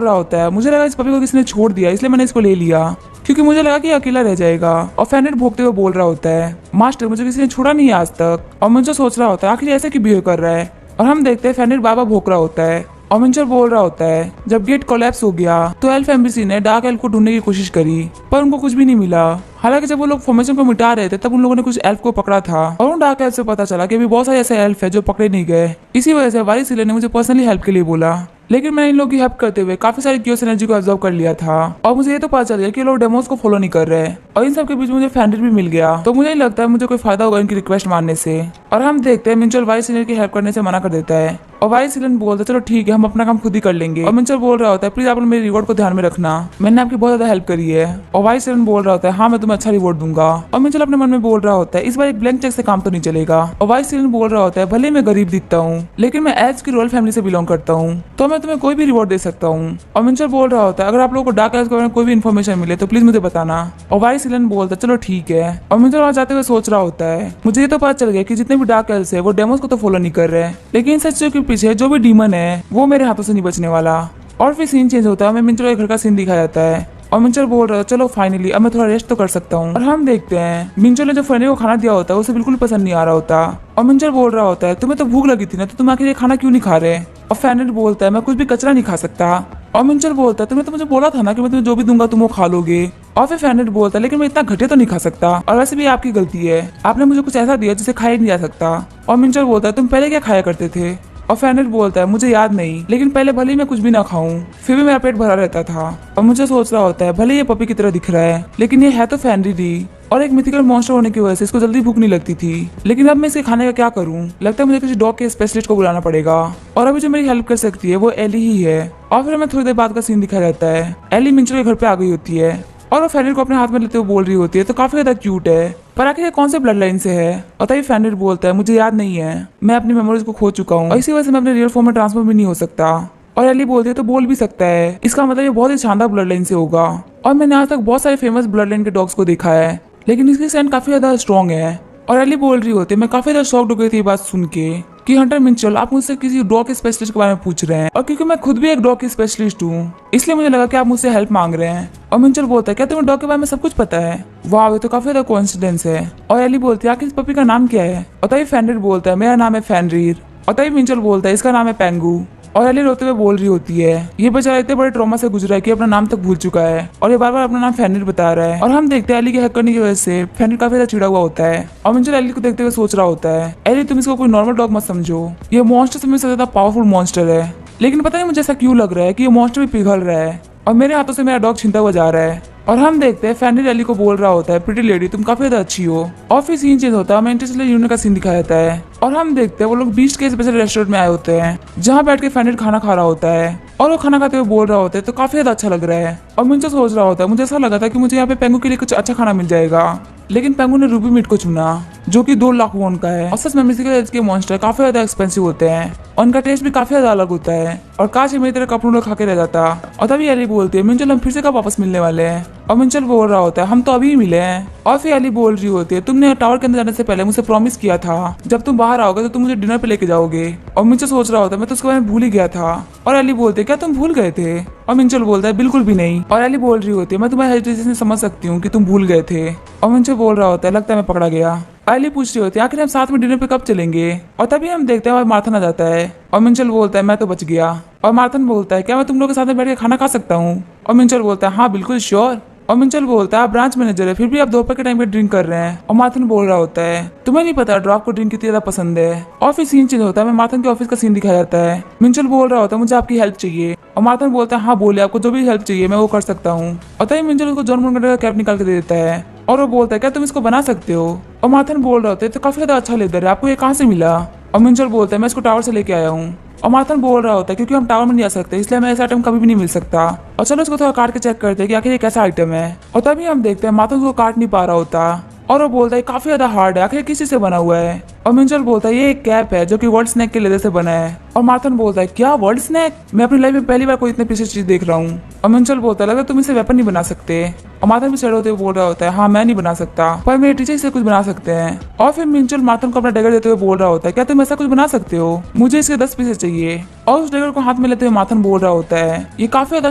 रहा होता है, मुझे लगा इस पपी को किसी ने छोड़ दिया इसलिए मैंने इसको ले लिया, क्योंकि मुझे लगा कि अकेला रह जाएगा। और फैनेट भोगते हुए बोल रहा होता है, मास्टर मुझे किसी ने छोड़ा नहीं है आज तक। और मिंचल सोच रहा होता है आखिर ऐसे क्यों बिहेव कर रहा है। और हम देखते हैं फैनेट बाबा भोग रहा होता है। और मिंचल बोल रहा होता है, जब गेट कोलैप्स हो गया तो एल्फ एम्बेसी ने डार्क एल्फ को ढूंढने की कोशिश करी पर उनको कुछ भी नहीं मिला। हालांकि जब वो लोग फॉर्मेशन को मिटा रहे थे तब उन लोगों ने कुछ एल्फ को पकड़ा था और उन डार्क एल्फ से पता चला कि अभी बहुत सारे ऐसे एल्फ है जो पकड़े नहीं गए। इसी वजह से वारिस हिलन ने मुझे पर्सनली हेल्प के लिए बोला, लेकिन मैंने इन लोगों की हेल्प करते हुए काफी सारी क्यूस एनर्जी को ऑब्जर्व कर लिया था और मुझे ये तो पता चल गया कि लोग डेमोस को फॉलो नहीं कर रहे। और इन सब के बीच मुझे फैंडेड भी मिल गया, तो मुझे नहीं लगता है मुझे कोई फायदा होगा इनकी रिक्वेस्ट मानने से। और हम देखते हैं मिंचल वारिस हिलन की हेल्प करने से मना कर देता है और वारिस हिलन बोलता है चलो ठीक है हम अपना काम खुद ही कर लेंगे। और मिंचल बोल रहा होता है, प्लीज आप मेरे रिवॉर्ड को ध्यान में रखना, मैंने आपकी बहुत ज्यादा हेल्प करी है। और वारिस हिलन बोल रहा होता है, हाँ मैं तुम्हें अच्छा रिवॉर्ड दूंगा। और मिंचल अपने मन में बोल रहा होता है, इस बार एक ब्लैंक चेक से काम तो नहीं चलेगा। और वारिस हिलन बोल रहा होता है, भले मैं गरीब दिखता हूँ लेकिन मैं एल्फ की रॉयल फैमिली से बिलोंग करता हूँ तो मैं तुम्हें कोई भी रिवॉर्ड दे सकता हूँ। और मिंचल बोल रहा होता है, अगर आप लोगों को डार्क एल्फ के बारे में कोई भी इन्फॉर्मेशन मिले तो प्लीज मुझे बताना। और वारिस हिलन बोलता है, चलो ठीक है। और मिंचल वहां जाते हुए सोच रहा होता है, मुझे ये तो पता चल गया कि जितने भी डार्क एल्फ है वो डेमोस को तो फॉलो नहीं कर रहे, लेकिन सच के पीछे जो भी डीमन है वो मेरे हाथों से नहीं बचने वाला। और फिर सीन चेंज होता है, हमें मिंचल के घर का सीन दिखाया जाता है और मिंचल बोल रहा है, चलो फाइनली अब मैं थोड़ा रेस्ट तो कर सकता हूँ। और हम देखते हैं मिंचल ने जो फनी को खाना दिया होता है उसे बिल्कुल पसंद नहीं आ रहा होता। और मिंचल बोल रहा होता है, तुम्हें तो भूख लगी थी ना तो तुम आखिर ये खाना क्यों नहीं खा रहे? और फैनेट बोलता है, मैं कुछ भी कचरा नहीं खा सकता। और मिंचल बोलता है, तुमने तो मुझे बोला था ना कि मैं तुम्हें जो भी दूंगा तुम वो खा लोगे। और फिर फैनेट बोलता है, लेकिन मैं इतना घटिया तो नहीं खा सकता, और वैसे भी आपकी गलती है, आपने मुझे कुछ ऐसा दिया जिसे खाया नहीं जा सकता। और मिंचल बोलता है, तुम पहले क्या खाया करते थे? और फैनेट बोलता है, मुझे याद नहीं, लेकिन पहले भले ही मैं कुछ भी ना खाऊं फिर भी मेरा पेट भरा रहता था। और मुझे सोच रहा होता है, भले ये पपी की तरह दिख रहा है लेकिन ये है तो फैनरी और एक मिथिकल मॉन्स्टर होने की वजह से इसको जल्दी भूख नहीं लगती थी। लेकिन अब मैं इसके खाने का क्या करूं? लगता है मुझे किसी डॉग के स्पेशलिस्ट को बुलाना पड़ेगा और अभी जो मेरी हेल्प कर सकती है वो एली ही है। और फिर हमें थोड़ी देर बाद का सीन दिखाया जाता है, एली मिंचल के घर पे आ गई होती है और वो फैनेट को अपने हाथ में लेते हुए बोल रही होती है, तो काफी ज्यादा क्यूट है, पर आखिर कौन से ब्लड लाइन से है? और तभी फैनेट बोलता है, मुझे याद नहीं है, मैं अपनी मेमोरीज को खो चुका हूँ और इसी वजह से मैं अपने रियल फॉर्म में ट्रांसफर भी नहीं हो सकता। और एली बोलती है, तो बोल भी सकता है, इसका मतलब ये बहुत ही शानदार ब्लड लाइन से होगा। और मैंने आज तक बहुत सारे फेमस ब्लड लाइन के डॉग्स को देखा है लेकिन इसकी सेंट काफी ज्यादा स्ट्रॉन्ग है। और एली बोल रही होती है, मैं काफी ज्यादा शॉक्ड हो गई थी ये बात सुन के। कि हंटर मिंचल आप मुझसे किसी डॉग के स्पेशलिस्ट के बारे में पूछ रहे हैं, और क्योंकि मैं खुद भी एक डॉग की स्पेशलिस्ट हूँ इसलिए मुझे लगा कि आप मुझसे हेल्प मांग रहे हैं। और मिंचल बोलता है क्या तुम्हें डॉग के बारे में सब कुछ पता है? वाह, ये तो काफी ज्यादा कोइंसिडेंस है। और एली बोलती है आखिर इस पपी का नाम क्या है? और तभी फेनरिर बोलता है मेरा नाम है फेनरिर। और तभी मिंचल बोलता है इसका नाम है पेंगू। और एली रोते हुए बोल रही होती है ये बेचारा इतने बड़े ट्रॉमा से गुजरा है कि अपना नाम तक भूल चुका है और ये बार बार अपना नाम फेनरिर बता रहा है। और हम देखते हैं एली के हक करने की वजह से फेनरिर काफी ज्यादा चिड़ा हुआ होता है। और मिंचल एली को देखते हुए सोच रहा होता है एली तुम इसको कोई नॉर्मल डॉग मत समझो, ये मॉन्स्टर से सबसे ज्यादा पावरफुल मॉन्स्टर है। लेकिन पता नहीं मुझे ऐसा क्यों लग रहा है कि ये मॉन्स्टर भी पिघल रहा है और मेरे हाथों से मेरा डॉग छिनता हुआ जा रहा है। और हम देखते हैं फेनरिर एली को बोल रहा होता है प्रिटी लेडी तुम काफी ज्यादा अच्छी हो। और फिर सीन चेंज होता है, हमें इंटरस्टेलर यूनियन का सीन दिखाया जाता है और हम देखते हैं वो लोग बीच के स्पेशल रेस्टोरेंट में आए होते हैं जहाँ बैठ के फेनरिर खाना खा रहा होता है और वो खाना खाते हुए बोल रहा होता है तो काफी ज्यादा अच्छा लग रहा है। और मिंचल सोच रहा होता है मुझे ऐसा लगा था कि मुझे यहाँ पे पेंगू के लिए कुछ अच्छा खाना मिल जाएगा, लेकिन पेंगू ने रूबी मीट को चुना जो कि 2 लाख वॉन का है। और सच में मिस्टिकल के मॉन्स्टर काफी ज्यादा एक्सपेंसिव होते हैं और उनका टेस्ट भी काफी ज्यादा अलग होता है। और काश ये मेरी तरह कपड़ों में खा के रह जाता। और तभी एली बोलती है मिंचल हम फिर से कब वापस मिलने वाले हैं? और मिंचल बोल रहा होता है हम तो अभी ही मिले हैं। और फिर एली बोल रही होती है तुमने टावर के अंदर जाने से पहले मुझे प्रॉमिस किया था जब तुम बाहर आओगे तो तुम मुझे डिनर पे लेके जाओगे। और मिंचल सोच रहा होता है मैं तो उसके बारे में भूल ही गया था। और एली बोलती है क्या तुम भूल गए थे? और मिंचल बोलता है बिल्कुल भी नहीं। और एली बोल रही होती है मैं तुम्हारे हेजिटेशन से समझ सकती हूँ कि तुम भूल गए थे। और मिंचल बोल रहा होता है लगता है मैं पकड़ा गया। एली पूछ रही होती है आखिर हम साथ में डिनर पे कब चलेंगे? और तभी हम देखते हैं मार्थन आ जाता है और मिंचल बोलता है मैं तो बच गया। और मार्थन बोलता है क्या मैं तुम लोग के साथ में बैठ के खाना खा सकता हूँ? और मिंचल बोलता है हाँ बिल्कुल श्योर। और मिंचल बोलता है आप ब्रांच मैनेजर है फिर भी आप दोपहर के टाइम पे ड्रिंक कर रहे हैं। और मार्थन बोल रहा होता है तुम्हें नहीं पता ड्रॉप को ड्रिंक कितनी ज्यादा पसंद है। और फिर सीन चेंज होता है, मैं मार्थन के ऑफिस का सीन दिखाया जाता है। मिंचल बोल रहा होता है मुझे आपकी हेल्प चाहिए। और मार्थन बोलता है हाँ बोलिए आपको जो भी हेल्प चाहिए मैं वो कर सकता हूँ। और तभी मिंचल उसको जॉन मुनगंडर का कैप निकाल के दे देता है और वो बोलता है क्या तुम इसको बना सकते हो? और मार्थन बोल रहा होता है तो काफी ज्यादा अच्छा लेदर है, आपको ये कहाँ से मिला? और मिंचल बोलता है मैं इसको टावर से लेके आया हूँ। और मार्थन बोल रहा होता है क्योंकि हम टावर में नहीं आ सकते इसलिए हमें ऐसा आइटम कभी भी नहीं मिल सकता। और चलो इसको थोड़ा काट के चेक करते हैं कि आखिर ये कैसा आइटम है। और तभी हम देखते हैं मार्थन उसको काट नहीं पा रहा होता और वो बोलता है काफी ज्यादा हार्ड है, आखिर किसी से बना हुआ है? और मिंचल बोलता है ये एक कैप है जो कि वर्ल्ड स्नैक के लेदर से बना है। और मार्थन बोलता है क्या वर्ल्ड स्नैक? मैं अपनी लाइफ में पहली बार कोई इतने पीछे चीज देख रहा हूँ। और मिंचल बोलता है लगता है तुम इसे वेपन नहीं बना सकते। और मार्थन भी सड़ होते हुए बोल रहा होता है हाँ मैं नहीं बना सकता पर मेरे टीचर इसे कुछ बना सकते हैं। और फिर मिंचल मार्थन को अपना डेगर देते हुए बोल रहा होता है क्या तुम ऐसा कुछ बना सकते हो? मुझे इसके 10 पीसेस चाहिए। और उस डेगर को हाथ में लेते हुए मार्थन बोल रहा होता है ये काफी ज्यादा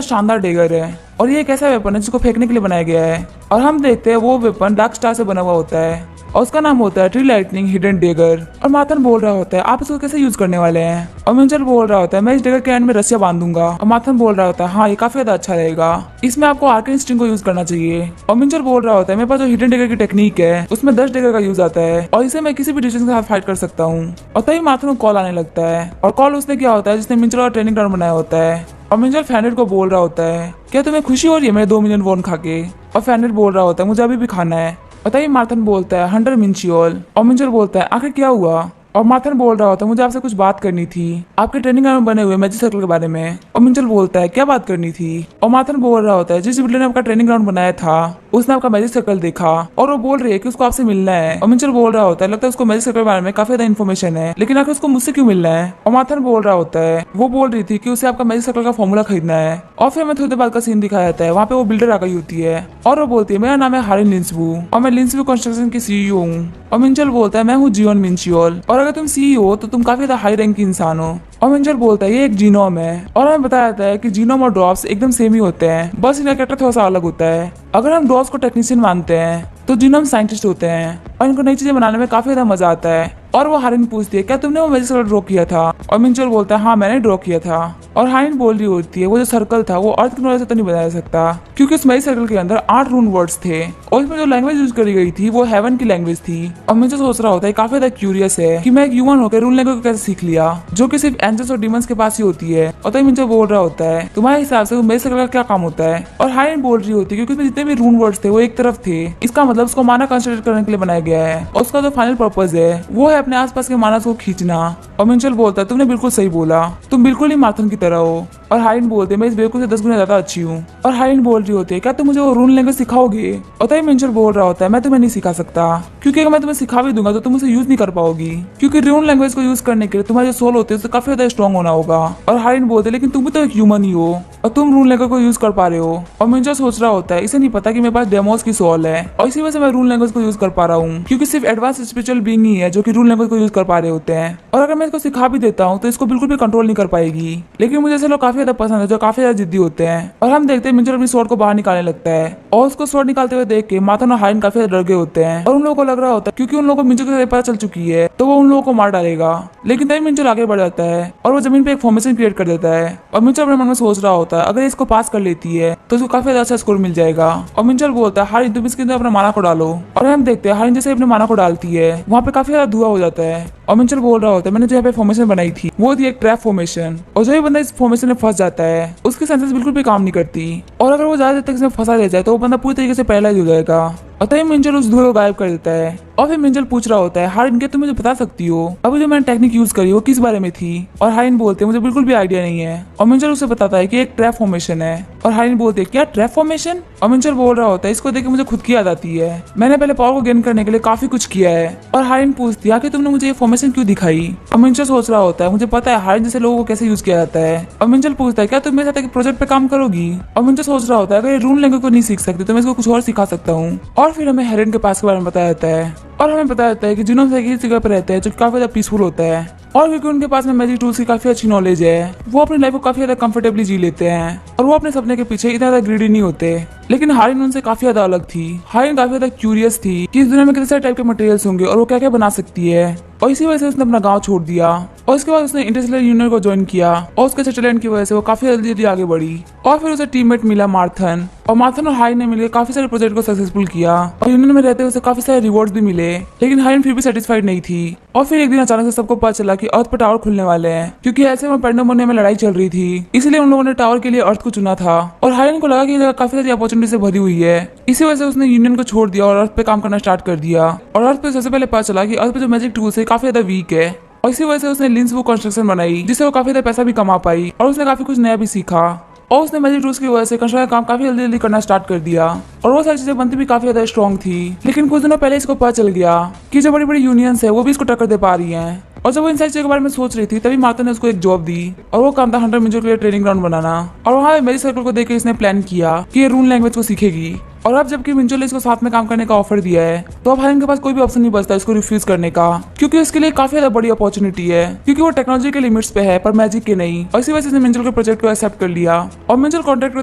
शानदार डेगर है और ये एक ऐसा वेपन है जिसको फेंकने के लिए बनाया गया है। और हम देखते हैं वो वेपन डार्क स्टार से बना हुआ होता है और उसका नाम होता है ट्री लाइटनिंग हिडन डेगर। और मार्थन बोल रहा होता है आप इसको कैसे यूज करने वाले हैं? और मिंचल बोल रहा होता है मैं इस डेगर के एंड में रस्सियां बांध दूंगा। और मार्थन बोल रहा होता है हाँ ये काफी ज्यादा अच्छा रहेगा, इसमें आपको आर्कन स्ट्रिंग को यूज करना चाहिए। और मिंचल बोल रहा होता है मेरे पास जो हिडन डेगर की टेक्निक है उसमें 10 डेगर का यूज आता है और इसे मैं किसी भी डिस्टेंस के साथ फाइट कर सकता हूँ। और तभी मार्थन को कॉल आने लगता है और कॉल उसने किया होता है जिसने मिंचल का ट्रेनिंग ग्राउंड बनाया होता है। और मिंचल फेनरिर को बोल रहा होता है क्या तुम्हें खुशी हो रही है मेरे 2 मिलियन वॉन खा के? और फेनरिर बोल रहा होता है मुझे अभी भी खाना है। और तभी मार्थन बोलता है 100 मिंचियोल। और मिंचल बोलता है आखिर क्या हुआ? और मार्थन बोल रहा होता है मुझे आपसे कुछ बात करनी थी आपके ट्रेनिंग में बने हुए मैजिक सर्कल के बारे में। और मिंचल बोलता है क्या बात करनी थी? और मार्थन बोल रहा होता है जिस बिल्डर ने आपका ट्रेनिंग ग्राउंड बनाया था उसने आपका मैजिक सर्कल देखा और वो बोल रही है कि उसको आपसे मिलना है। और मिंचल बोल रहा होता है लगता है उसको मैजिक सर्कल के बारे में काफी ज्यादा इन्फॉर्मेशन है लेकिन आखिर उसको मुझसे क्यों मिलना है? और मार्थन बोल रहा होता है वो बोल रही थी कि उसे आपका मैजिक सर्कल का फॉर्मूला खरीदना है। और फिर हमें थोड़ी देर बाद का सीन दिखाया जाता है, वहाँ पे वो बिल्डर आ गई होती है और वो बोलती है मेरा नाम है हारिन लिंसबू और मैं लिंसबू कंस्ट्रक्शन की सीईओ हूँ। और मिंचल बोलता है मैं हूँ जियोन मिंचियोल और अगर तुम सीईओ हो तो तुम काफी ज्यादा हाई रैंक की इंसान हो। और मिंचल बोलता है ये एक जीनोम है और हमें बताया जाता है कि जीनोम और ड्रॉप्स एकदम सेम ही होते हैं, बस इनका कैरेक्टर थोड़ा सा अलग होता है। अगर हम ड्रॉप्स को टेक्नीशियन मानते हैं तो जीनोम साइंटिस्ट होते हैं और इनको नई चीजें बनाने में काफी ज्यादा मजा आता है। और वो हारिन पूछती है क्या तुमने वो मैजिक सर्कल ड्रॉ किया था? और मिंचल बोलता है हाँ मैंने ड्रॉ किया था। और हारिन बोल रही होती है वो जो सर्कल था वो अर्थ की नॉलेज से तो नहीं बनाया जा सकता क्योंकि उस मैजिक सर्कल के अंदर 8 रून वर्ड्स थे और इसमें जो लैंग्वेज यूज करी गई थी वो हेवन की लैंग्वेज थी। और मिंचल सोच रहा होता है काफी ज्यादा क्यूरियस है कि मैं एक ह्यूमन होकर रून लैंग्वेज को कैसे सीख लिया जो कि सिर्फ एंजल्स और डीमंस के पास ही होती है। और तभी मिंचल बोल रहा होता है तुम्हारे हिसाब से वो मैजिक सर्कल का क्या काम होता है? और हारिन बोल रही होती है क्योंकि उसमें जितने भी रून वर्ड्स थे वो एक तरफ थे, इसका मतलब उसको माना कंसिडर करने के लिए बनाया गया है और उसका जो फाइनल पर्पज है वो है अपने आसपास के मानस को खींचना। और मिंचल बोलता है तुमने बिल्कुल सही बोला, तुम बिल्कुल ही मार्थन की तरह हो। और हारिन बोलते मैं इस बेवकूफ से 10 गुना ज्यादा अच्छी हूँ। और हारिन बोल रही होती है क्या तुम मुझे वो रून लैंग्वेज सिखाओगे। और तभी मिंचल बोल रहा होता है मैं तुम्हें नहीं सिखा सकता, क्योंकि अगर मैं तुम्हें सिखा भी दूंगा तो तुम उसे यूज नहीं कर पाओगी, क्योंकि रून लैंग्वेज को यूज करने के लिए तुम्हारे जो सोल होते हैं उससे काफी ज्यादा स्ट्रॉन्ग होना होगा। और हारिन बोलते लेकिन तुम भी तो एक ह्यूमन ही हो और तुम रून लैंग्वेज को यूज कर पा रहे हो। और मिंचल सोच रहा होता है इसे नहीं पता कि मेरे पास डेमोस की सोल है और इसी वजह से मैं रून लैंग्वेज को यूज कर पा रहा हूँ, क्योंकि सिर्फ एडवांस स्पिरिचुअल बीइंग ही है जो कि रून लैंग्वेज को यूज कर पा रहे होते हैं। और अगर मैं इसको सिखा भी देता हूँ तो इसको बिल्कुल भी कंट्रोल नहीं कर पाएगी। लेकिन मुझे ऐसे लोग काफी ज्यादा पसंद है जो काफी ज्यादा जिद्दी होते हैं। और हम देखते हैं मिंचल अपनी स्वॉर्ड को बाहर निकालने लगता है और उसको स्वॉर्ड निकालते हुए देख के माथन और हारिन काफी ज्यादा डर गए होते हैं। और उन लोगों को लग रहा होता है क्योंकि उन लोगों को मिंचल की पता चल चुकी है तो वो उन लोगों को मार डालेगा। लेकिन तभी मिंचल आगे बढ़ जाता है और वो जमीन पे एक फॉर्मेशन क्रिएट कर देता है। और मिंचल अपने मन में सोच रहा होता है अगर इसको पास कर लेती है तो उसको काफी अच्छा स्कोर मिल जाएगा। और मिंचल बोलता है हारिन तुम इसके अंदर अपने माना को डालो। और हम देखते हैं हारिन जैसे अपने माना को डालती है वहाँ पे काफी ज्यादा धुआं हो जाता है। और मिंचल बोल रहा होता है मैंने जो यहाँ पे फॉर्मेशन बनाई थी वो थी एक ट्रैप फॉर्मेशन, और जो भी बंदा इस फॉर्मेशन में फंस जाता है उसकी सेंसेस बिल्कुल भी काम नहीं करती। और अगर वो ज्यादा देर तक इसमें फंसा रह जाए तो वो बंदा पूरी तरीके से पैरालाइज हो जाएगा। और तभी मिंचल उस धुएं को गायब कर देता है। और फिर मिंचल पूछ रहा होता है हारिन क्या तुम मुझे बता सकती हो अभी जो मैंने टेक्निक यूज करी वो किस बारे में थी। और हारिन बोलते मुझे बिल्कुल भी आइडिया नहीं है। और मिंचल उसे बताता है कि एक ट्रैप फॉर्मेशन है। और हारिन बोलते क्या ट्रैप फॉर्मेशन। और मिंचल बोल रहा होता है इसको देख के मुझे खुद की याद आती है, मैंने पहले पावर को गेन करने के लिए काफी कुछ किया है। और हारिन पूछती है कि तुमने मुझे ये फॉर्मेशन क्यों दिखाई। और मिंचल सोच रहा होता है मुझे पता है हारिन जैसे लोगों को कैसे यूज किया जाता है। और मिंचल पूछता है क्या तुम मेरे साथ एक प्रोजेक्ट पे काम करोगी। और मिंचल सोच रहा होता है अगर ये रून लैंग्वेज को नहीं सीख सकती तो मैं इसको कुछ और सिखा सकता हूँ। और फिर हमें हेरेन के पास के बारे में बताया जाता है और हमें बताया जाता है कि जिन्हों से एक जगह पर रहते हैं जो काफी ज्यादा पीसफुल होता है। और क्योंकि उनके पास में मैजिक टूल्स की काफी अच्छी नॉलेज है वो अपनी लाइफ को काफी ज्यादा कंफर्टेबली जी लेते हैं और वो अपने सपने के पीछे इतना ज्यादा ग्रीडी नहीं होते। लेकिन हारिन उनसे काफी ज्यादा अलग थी। हारिन काफी ज्यादा क्यूरियस थी कि इस दुनिया में कितने सारे टाइप के मटेरियल्स होंगे और वो क्या क्या बना सकती है। और इसी वजह से उसने अपना गांव छोड़ दिया और उसके बाद उसने इंटरस्टेलर यूनियन को ज्वाइन किया और उसके टैलेंट की वजह से वो काफी जल्दी आगे बढ़ी। और फिर उसे टीममेट मिला मार्थन, और मार्थन और हारिन ने मिलकर काफी सारे प्रोजेक्ट को सक्सेसफुल किया और यूनियन में रहते हुए उसे काफी सारे रिवॉर्ड्स भी मिले। लेकिन हारिन फिर भी सेटिस्फाइड नहीं थी। और फिर एक दिन अचानक से सबको पता चला कि अर्थ पर टावर खुलने वाले हैं, क्योंकि ऐसे में पेंडेमोनियम में लड़ाई चल रही थी, इसलिए उन लोगों ने टावर के लिए अर्थ को चुना था। और हारिन को लगा कि ये जगह काफी सारी अपॉर्चुनिटी से भरी हुई है, इसी वजह से उसने यूनियन को छोड़ दिया और अर्थ पे काम करना स्टार्ट कर दिया। और अर्थ पे सबसे पहले पता चला कि अर्थ पे जो मैजिक टूल्स है काफी ज्यादा वीक है और इसी वजह से उसने लिंस वो कंस्ट्रक्शन बनाई जिससे वो काफी ज्यादा पैसा भी कमा पाई और उसने काफी कुछ नया भी सीखा। और उसने मैजिक टूल्स की वजह से कंस्ट्रक्शन का काम काफी जल्दी जल्दी करना स्टार्ट कर दिया और वो सारी चीजें बनती भी काफी ज्यादा स्ट्रॉन्ग थी। लेकिन कुछ दिनों पहले इसको पता चल गया कि जो बड़ी बड़ी यूनियंस है वो भी इसको टक्कर दे पा रही हैं। और जब वो इन सारी चीजों के बारे में सोच रही थी तभी माता ने उसको एक जॉब दी और वो काम था हंटर मिंचल के लिए ट्रेनिंग ग्राउंड बनाना। और वहाँ मैजिक सर्कल को देख के इसने प्लान किया कि ये रून लैंग्वेज को सीखेगी। और अब जबकि मिंचल ने इसको साथ में काम करने का ऑफर दिया है तो अब हारिन के पास कोई भी ऑप्शन नहीं बचता इसको रिफ्यूज करने का, क्योंकि उसके लिए काफी ज्यादा बड़ी अपॉर्चुनिटी है, क्योंकि वो टेक्नोलॉजी के लिमिट्स पे है पर मैजिक के नहीं। और इसी वजह से इसने मिंचल के प्रोजेक्ट को एक्सेप्ट कर लिया। और मिंचल कॉन्ट्रैक्ट को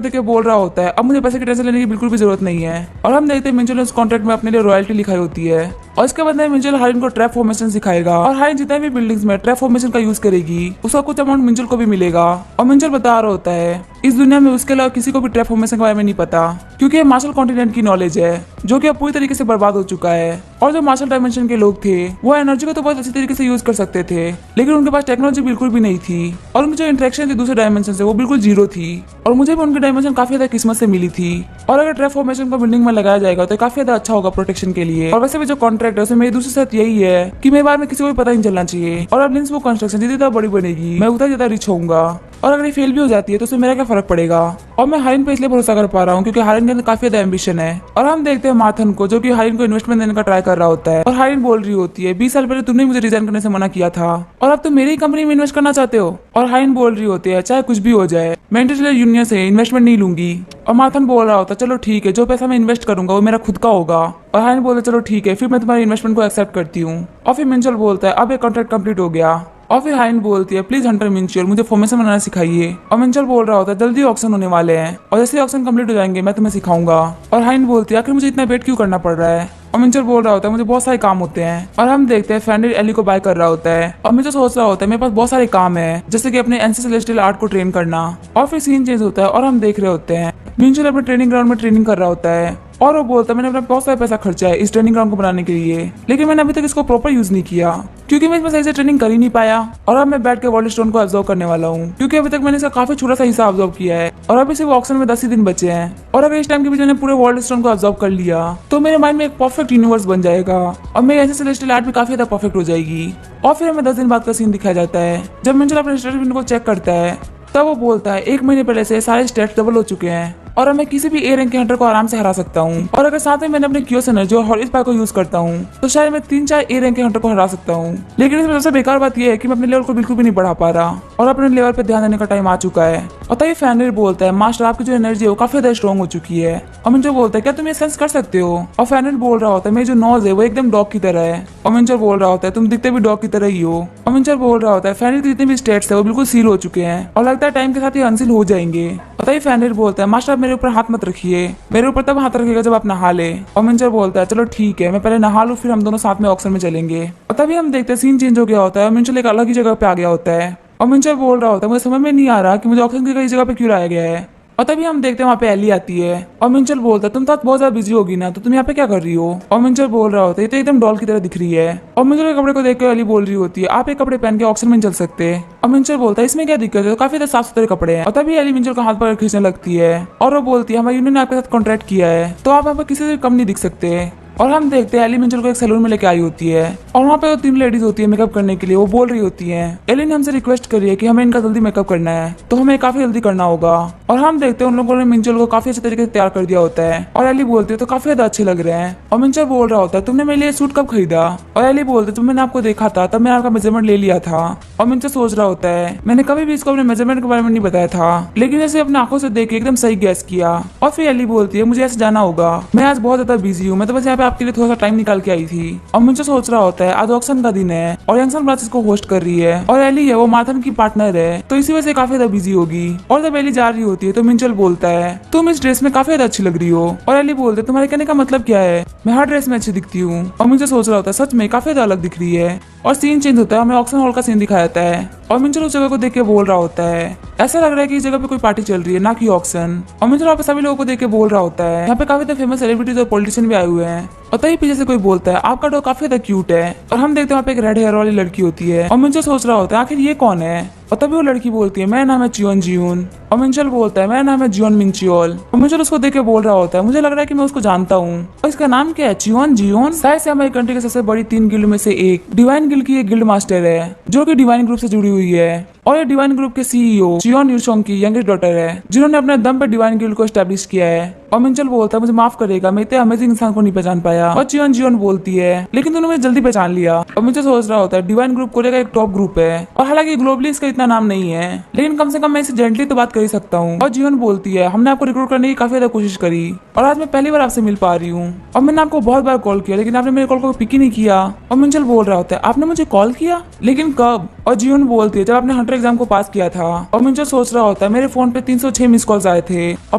देख के बोल रहा होता है अब मुझे पैसे की टेंशन लेने की बिल्कुल भी जरूरत नहीं है। और हम देखते हैं मिंचल ने उस कॉन्ट्रैक्ट में अपने लिए रॉयल्टी लिखाई होती है और इसके बाद मिंचल हारिन को ट्रैप फॉर्मेशन सिखाएगा और हारिन जितने भी बिल्डिंग्स में ट्रैप फॉर्मेशन का यूज करेगी उसका कुछ अमाउंट मिंचल को भी मिलेगा। और मिंचल बता रहा होता है इस दुनिया में उसके अलावा किसी को भी ट्रैप फॉर्मेशन के बारे में नहीं पता, क्योंकि ये मार्शल कॉन्टिनेंट की नॉलेज है जो कि अब पूरी तरीके से बर्बाद हो चुका है। और जो मार्शल डायमेंशन के लोग थे वो एनर्जी को तो बहुत अच्छी तरीके से यूज कर सकते थे, लेकिन उनके पास टेक्नोलॉजी बिल्कुल भी नहीं थी और उनकी जो इंटरेक्शन थी दूसरे डायमेंशन से वो बिल्कुल जीरो थी। और मुझे भी उनकी डायमेंशन काफी ज्यादा किस्मत से मिली थी। और अगर ट्रैप फॉर्मेशन को बिल्डिंग में लगाया जाएगा तो काफी ज्यादा अच्छा होगा प्रोटेक्शन के लिए। और वैसे भी जो कॉन्ट्रैक्ट है उसमें मेरी दूसरी शर्त यही है कि मेरे बारे में किसी को भी पता नहीं चलना चाहिए। और अब लिंस वो कंस्ट्रक्शन जितनी ज्यादा बड़ी बनेगी मैं उतना ज्यादा रिच होऊंगा, और अगर ये फेल भी हो जाती है तो उसमें मेरा क्या फर्क पड़ेगा। और मैं हारिन पे इसलिए भरोसा कर पा रहा हूँ क्योंकि हारिन के अंदर काफी ज्यादा एम्बिशन है। और हम देखते हैं मार्थन को जो कि हारिन को इन्वेस्टमेंट देने का ट्राई कर रहा होता है और हारिन बोल रही होती है 20 साल पहले तुमने मुझे रिजाइन करने से मना किया था और अब तुम मेरी ही कंपनी में इन्वेस्ट करना चाहते हो। और हारिन बोल रही होती है चाहे कुछ भी हो जाए मैं इंटरस्टेलर यूनियन से इन्वेस्टमेंट नहीं लूंगी। और मार्थन बोल रहा होता है चलो ठीक है जो पैसा मैं इन्वेस्ट करूंगा वो मेरा खुद का होगा। और हारिन बोलते चलो ठीक है फिर मैं तुम्हारी इन्वेस्टमेंट को एक्सेप्ट करती हूँ। और फिर मिंचल बोलता है अब ये कॉन्ट्रैक्ट कंप्लीट हो गया। और फिर हारिन बोलती है प्लीज हंटर मिंचल मुझे फॉर्मेशन बनाना सिखाइए। और मिंचल बोल रहा होता है जल्दी ऑक्शन होने वाले हैं और जैसे ऑक्शन कंप्लीट हो जाएंगे मैं तुम्हें सिखाऊंगा। और हारिन बोलती है आखिर मुझे इतना वेट क्यों करना पड़ रहा है। और मिंचल बोल रहा होता है मुझे बहुत सारे काम होते हैं। और हम देखते हैं फैंडेड एली को बाय कर रहा होता है और मिंचल सोच रहा होता है मेरे पास बहुत सारे काम है जैसे कि अपने एनसी सेलेस्टियल आर्ट को ट्रेन करना। और फिर सीन चेंज होता है और हम देख रहे होते हैं मिंचल अपने ट्रेनिंग ग्राउंड में ट्रेनिंग कर रहा होता है और वो बोलता है मैंने अपना बहुत सारा पैसा खर्चा है इस ट्रेनिंग ग्राउंड को बनाने के लिए, लेकिन मैंने अभी तक इसको प्रॉपर यूज नहीं किया क्योंकि मैं इसमें सही से ट्रेनिंग कर ही नहीं पाया। और अब मैं बैठ के वर्ल्ड स्टोन को ऑब्जर्व करने वाला हूँ क्योंकि अभी तक मैंने इसका काफी छोटा सा हिस्सा ऑब्जर्व किया है और अभी सिर्फ ऑक्शन में 10 ही दिन बचे हैं। और अगर इस टाइम के बीच मैंने पूरे वर्ल्ड स्टोन को ऑब्जर्व कर लिया तो मेरे माइंड में एक परफेक्ट यूनिवर्स बन जाएगा और मेरी ऐसे सेलेस्टियल आर्ट भी काफी ज्यादा परफेक्ट हो जाएगी। और फिर हमें 10 दिन बाद का सीन दिखाया जाता है जब मिंचल अपने स्टेटस विंडो को चेक करता है तब वो बोलता है 1 महीने पहले से सारे स्टेट्स डबल हो चुके हैं और अब मैं किसी भी ए रैंक के हंटर को आराम से हरा सकता हूँ। और अगर साथ में मैंने अपने क्यूस एनर्जी और हॉली स्पाइक को यूज करता हूँ तो शायद मैं 3-4 ए रैंक के हंटर को हरा सकता हूँ। लेकिन इसमें सबसे बेकार बात यह है कि मैं अपने लेवल को बिल्कुल भी नहीं बढ़ा पा रहा और अपने लेवल पे ध्यान देने का टाइम आ चुका है। और तभी फैनरिर बोलता है मास्टर आपकी जो एनर्जी है वो काफी ज्यादा स्ट्रॉन्ग हो चुकी है। और मिंचो बोलता है क्या तुम ये सेंस कर सकते हो? और फैनरिर बोल रहा होता है मेरी जो नोज है वो एकदम डॉग की तरह है। और मिंचो बोल रहा होता है तुम दिखते भी डॉग की तरह ही हो। और मिंचो बोल रहा होता है फैनरिर जितने भी स्टेट्स है वो बिल्कुल सील हो चुके हैं और लगता है टाइम के साथ ये अनसील हो जाएंगे। और तभी फैनरिर बोलता है मास्टर आप मेरे ऊपर हाथ मत रखिए, मेरे ऊपर तब हाथ रखेगा जब आप नहा ले। और मिंचर बोलता है चलो ठीक है मैं पहले नहा लूं फिर हम दोनों साथ में ऑक्शन में चलेंगे। और तभी हम देखते हैं सीन चेंज हो गया होता है और मिंचर एक अलग ही जगह पे आ गया होता है। और मिंचर बोल रहा होता है मुझे समझ में नहीं आ रहा कि मुझे ऑक्शन की कई जगह पे क्यों लाया गया है। और तभी हम देखते हैं वहाँ पे एली आती है और मिंचल बोलता है तुम तो बहुत ज्यादा बिजी होगी ना तो तुम यहाँ पे क्या कर रही हो? और मिंचल बोल रहा होता है ये तो एकदम डॉल की तरह दिख रही है। और मिंचल के कपड़े को देख के एली बोल रही होती है आप एक कपड़े पहन के ऑक्शन में चल सकते हैं। और मिंचल बोलता है इसमें क्या दिक्कत है, तो काफी साफ सुथरे कपड़े हैं। और तभी एली मिंचल का हाथ पकड़ खींचने लगती है और वो बोलती है हमारे यूनियन ने आपके साथ कॉन्ट्रैक्ट किया है तो आप यहाँ पे किसी से कम नहीं दिख सकते। और हम देखते हैं एली मिंचल को एक सैलून में लेके आई होती है और वहाँ पे वो 3 लेडीज होती है मेकअप करने के लिए। वो बोल रही होती है एली ने हमसे रिक्वेस्ट करी है कि हमें इनका जल्दी मेकअप करना है तो हमें काफी जल्दी करना होगा। और हम देखते हैं उन लोगों ने मिंचल को काफी अच्छे तरीके से तैयार कर दिया होता है। और एली बोलती है तो काफी ज्यादा अच्छे लग रहे हैं। और मिंचल बोल रहा होता है तुमने मेरे लिए सूट कब खरीदा? और एली बोलते है जब मैंने आपको देखा था तब मैंने आपका मेजरमेंट ले लिया था। और मिंचल सोच रहा होता है मैंने कभी भी इसको अपने मेजरमेंट के बारे में नहीं बताया था लेकिन ऐसे अपने आंखों से देख के एकदम सही गैस किया। और फिर एली बोलती है मुझे ऐसे जाना होगा, मैं आज बहुत ज्यादा बिजी हूँ, मैं तो बस यहाँ पे आपके लिए थोड़ा सा टाइम निकाल के आई थी। और मिंचल सोच रहा होता है आज ऑक्शन का दिन है और यंगसन ब्रांच इसको होस्ट कर रही है और एली है वो माथन की पार्टनर है तो इसी वजह से काफी ज्यादा बिजी होगी। और जब एली जा रही होती है तो मिंचल बोलता है तुम इस ड्रेस में काफी ज्यादा अच्छी लग रही हो। और एली बोलते है तुम्हारे कहने का मतलब क्या है, मैं हर ड्रेस में अच्छी दिखती हूँ। और मिंचल सोच रहा होता है सच में काफी ज्यादा अलग दिख रही है। और सीन चेंज होता है, हमें ऑक्शन हॉल का सीन दिखाया जाता है और मिंचल उस जगह को देख के बोल रहा होता है ऐसा लग रहा है कि इस जगह पे कोई पार्टी चल रही है ना कि ऑक्शन। और मिंचल वहाँ पे सभी लोगों को देख के बोल रहा होता है यहाँ पे काफी फेमस सेलिब्रिटीज और पॉलिटिशियन भी आए हुए हैं। और तभी पीछे से कोई बोलता है आपका डॉग काफी ज्यादा क्यूट है। और हम देखते हैं वहाँ पे एक रेड हेयर वाली लड़की होती है और मिंचल सोच रहा होता है आखिर ये कौन है। और तभी वो लड़की बोलती है मेरा नाम है चियोन जियून। और मिंचल बोलता है मेरा नाम है जियोन मिंचियोल। और मिंचल उसको देख के बोल रहा होता है मुझे लग रहा है कि मैं उसको जानता हूँ। और इसका नाम क्या है? चियोन जियोन। शायद से हमारी कंट्री की सबसे बड़ी 3 गिल्ड में से एक डिवाइन गिल्ड की एक गिल्ड मास्टर है जो कि डिवाइन ग्रुप से जुड़ी हुई है। और ये डिवाइन ग्रुप के सीईओ चियोन यूशोंग की यंगेस्ट डॉटर है जिन्होंने अपने दम पे डिवाइन गिल्ड को एस्टैब्लिश किया है। और मिंचल बोलता है मुझे माफ करेगा मैं इतने अमेजिंग इंसान को नहीं पहचान पाया। और चियोन जियोन बोलती है लेकिन तूने मुझे जल्दी पहचान लिया। और मिंचल सोच रहा होता है डिवाइन ग्रुप कोरिया का एक टॉप ग्रुप है और हालांकि ग्लोबली इसका इतना नाम नहीं है लेकिन कम से कम मैं इसे जेंटली तो बात कर ही सकता हूँ। और जियोन बोलती है हमने आपको रिक्रूट करने की काफी ज्यादा कोशिश करी और आज मैं पहली बार आपसे मिल पा रही हूँ और मैंने आपको बहुत बार कॉल किया लेकिन आपने मेरे कॉल को पिक ही नहीं किया। और मिंचल बोल रहा होता है आपने मुझे कॉल किया लेकिन कब? और जियोन बोलती है जब आपने हंटर एग्जाम को पास किया था। और मिंचल सोच रहा होता है मेरे फोन पे 306 मिस कॉल्स आए थे और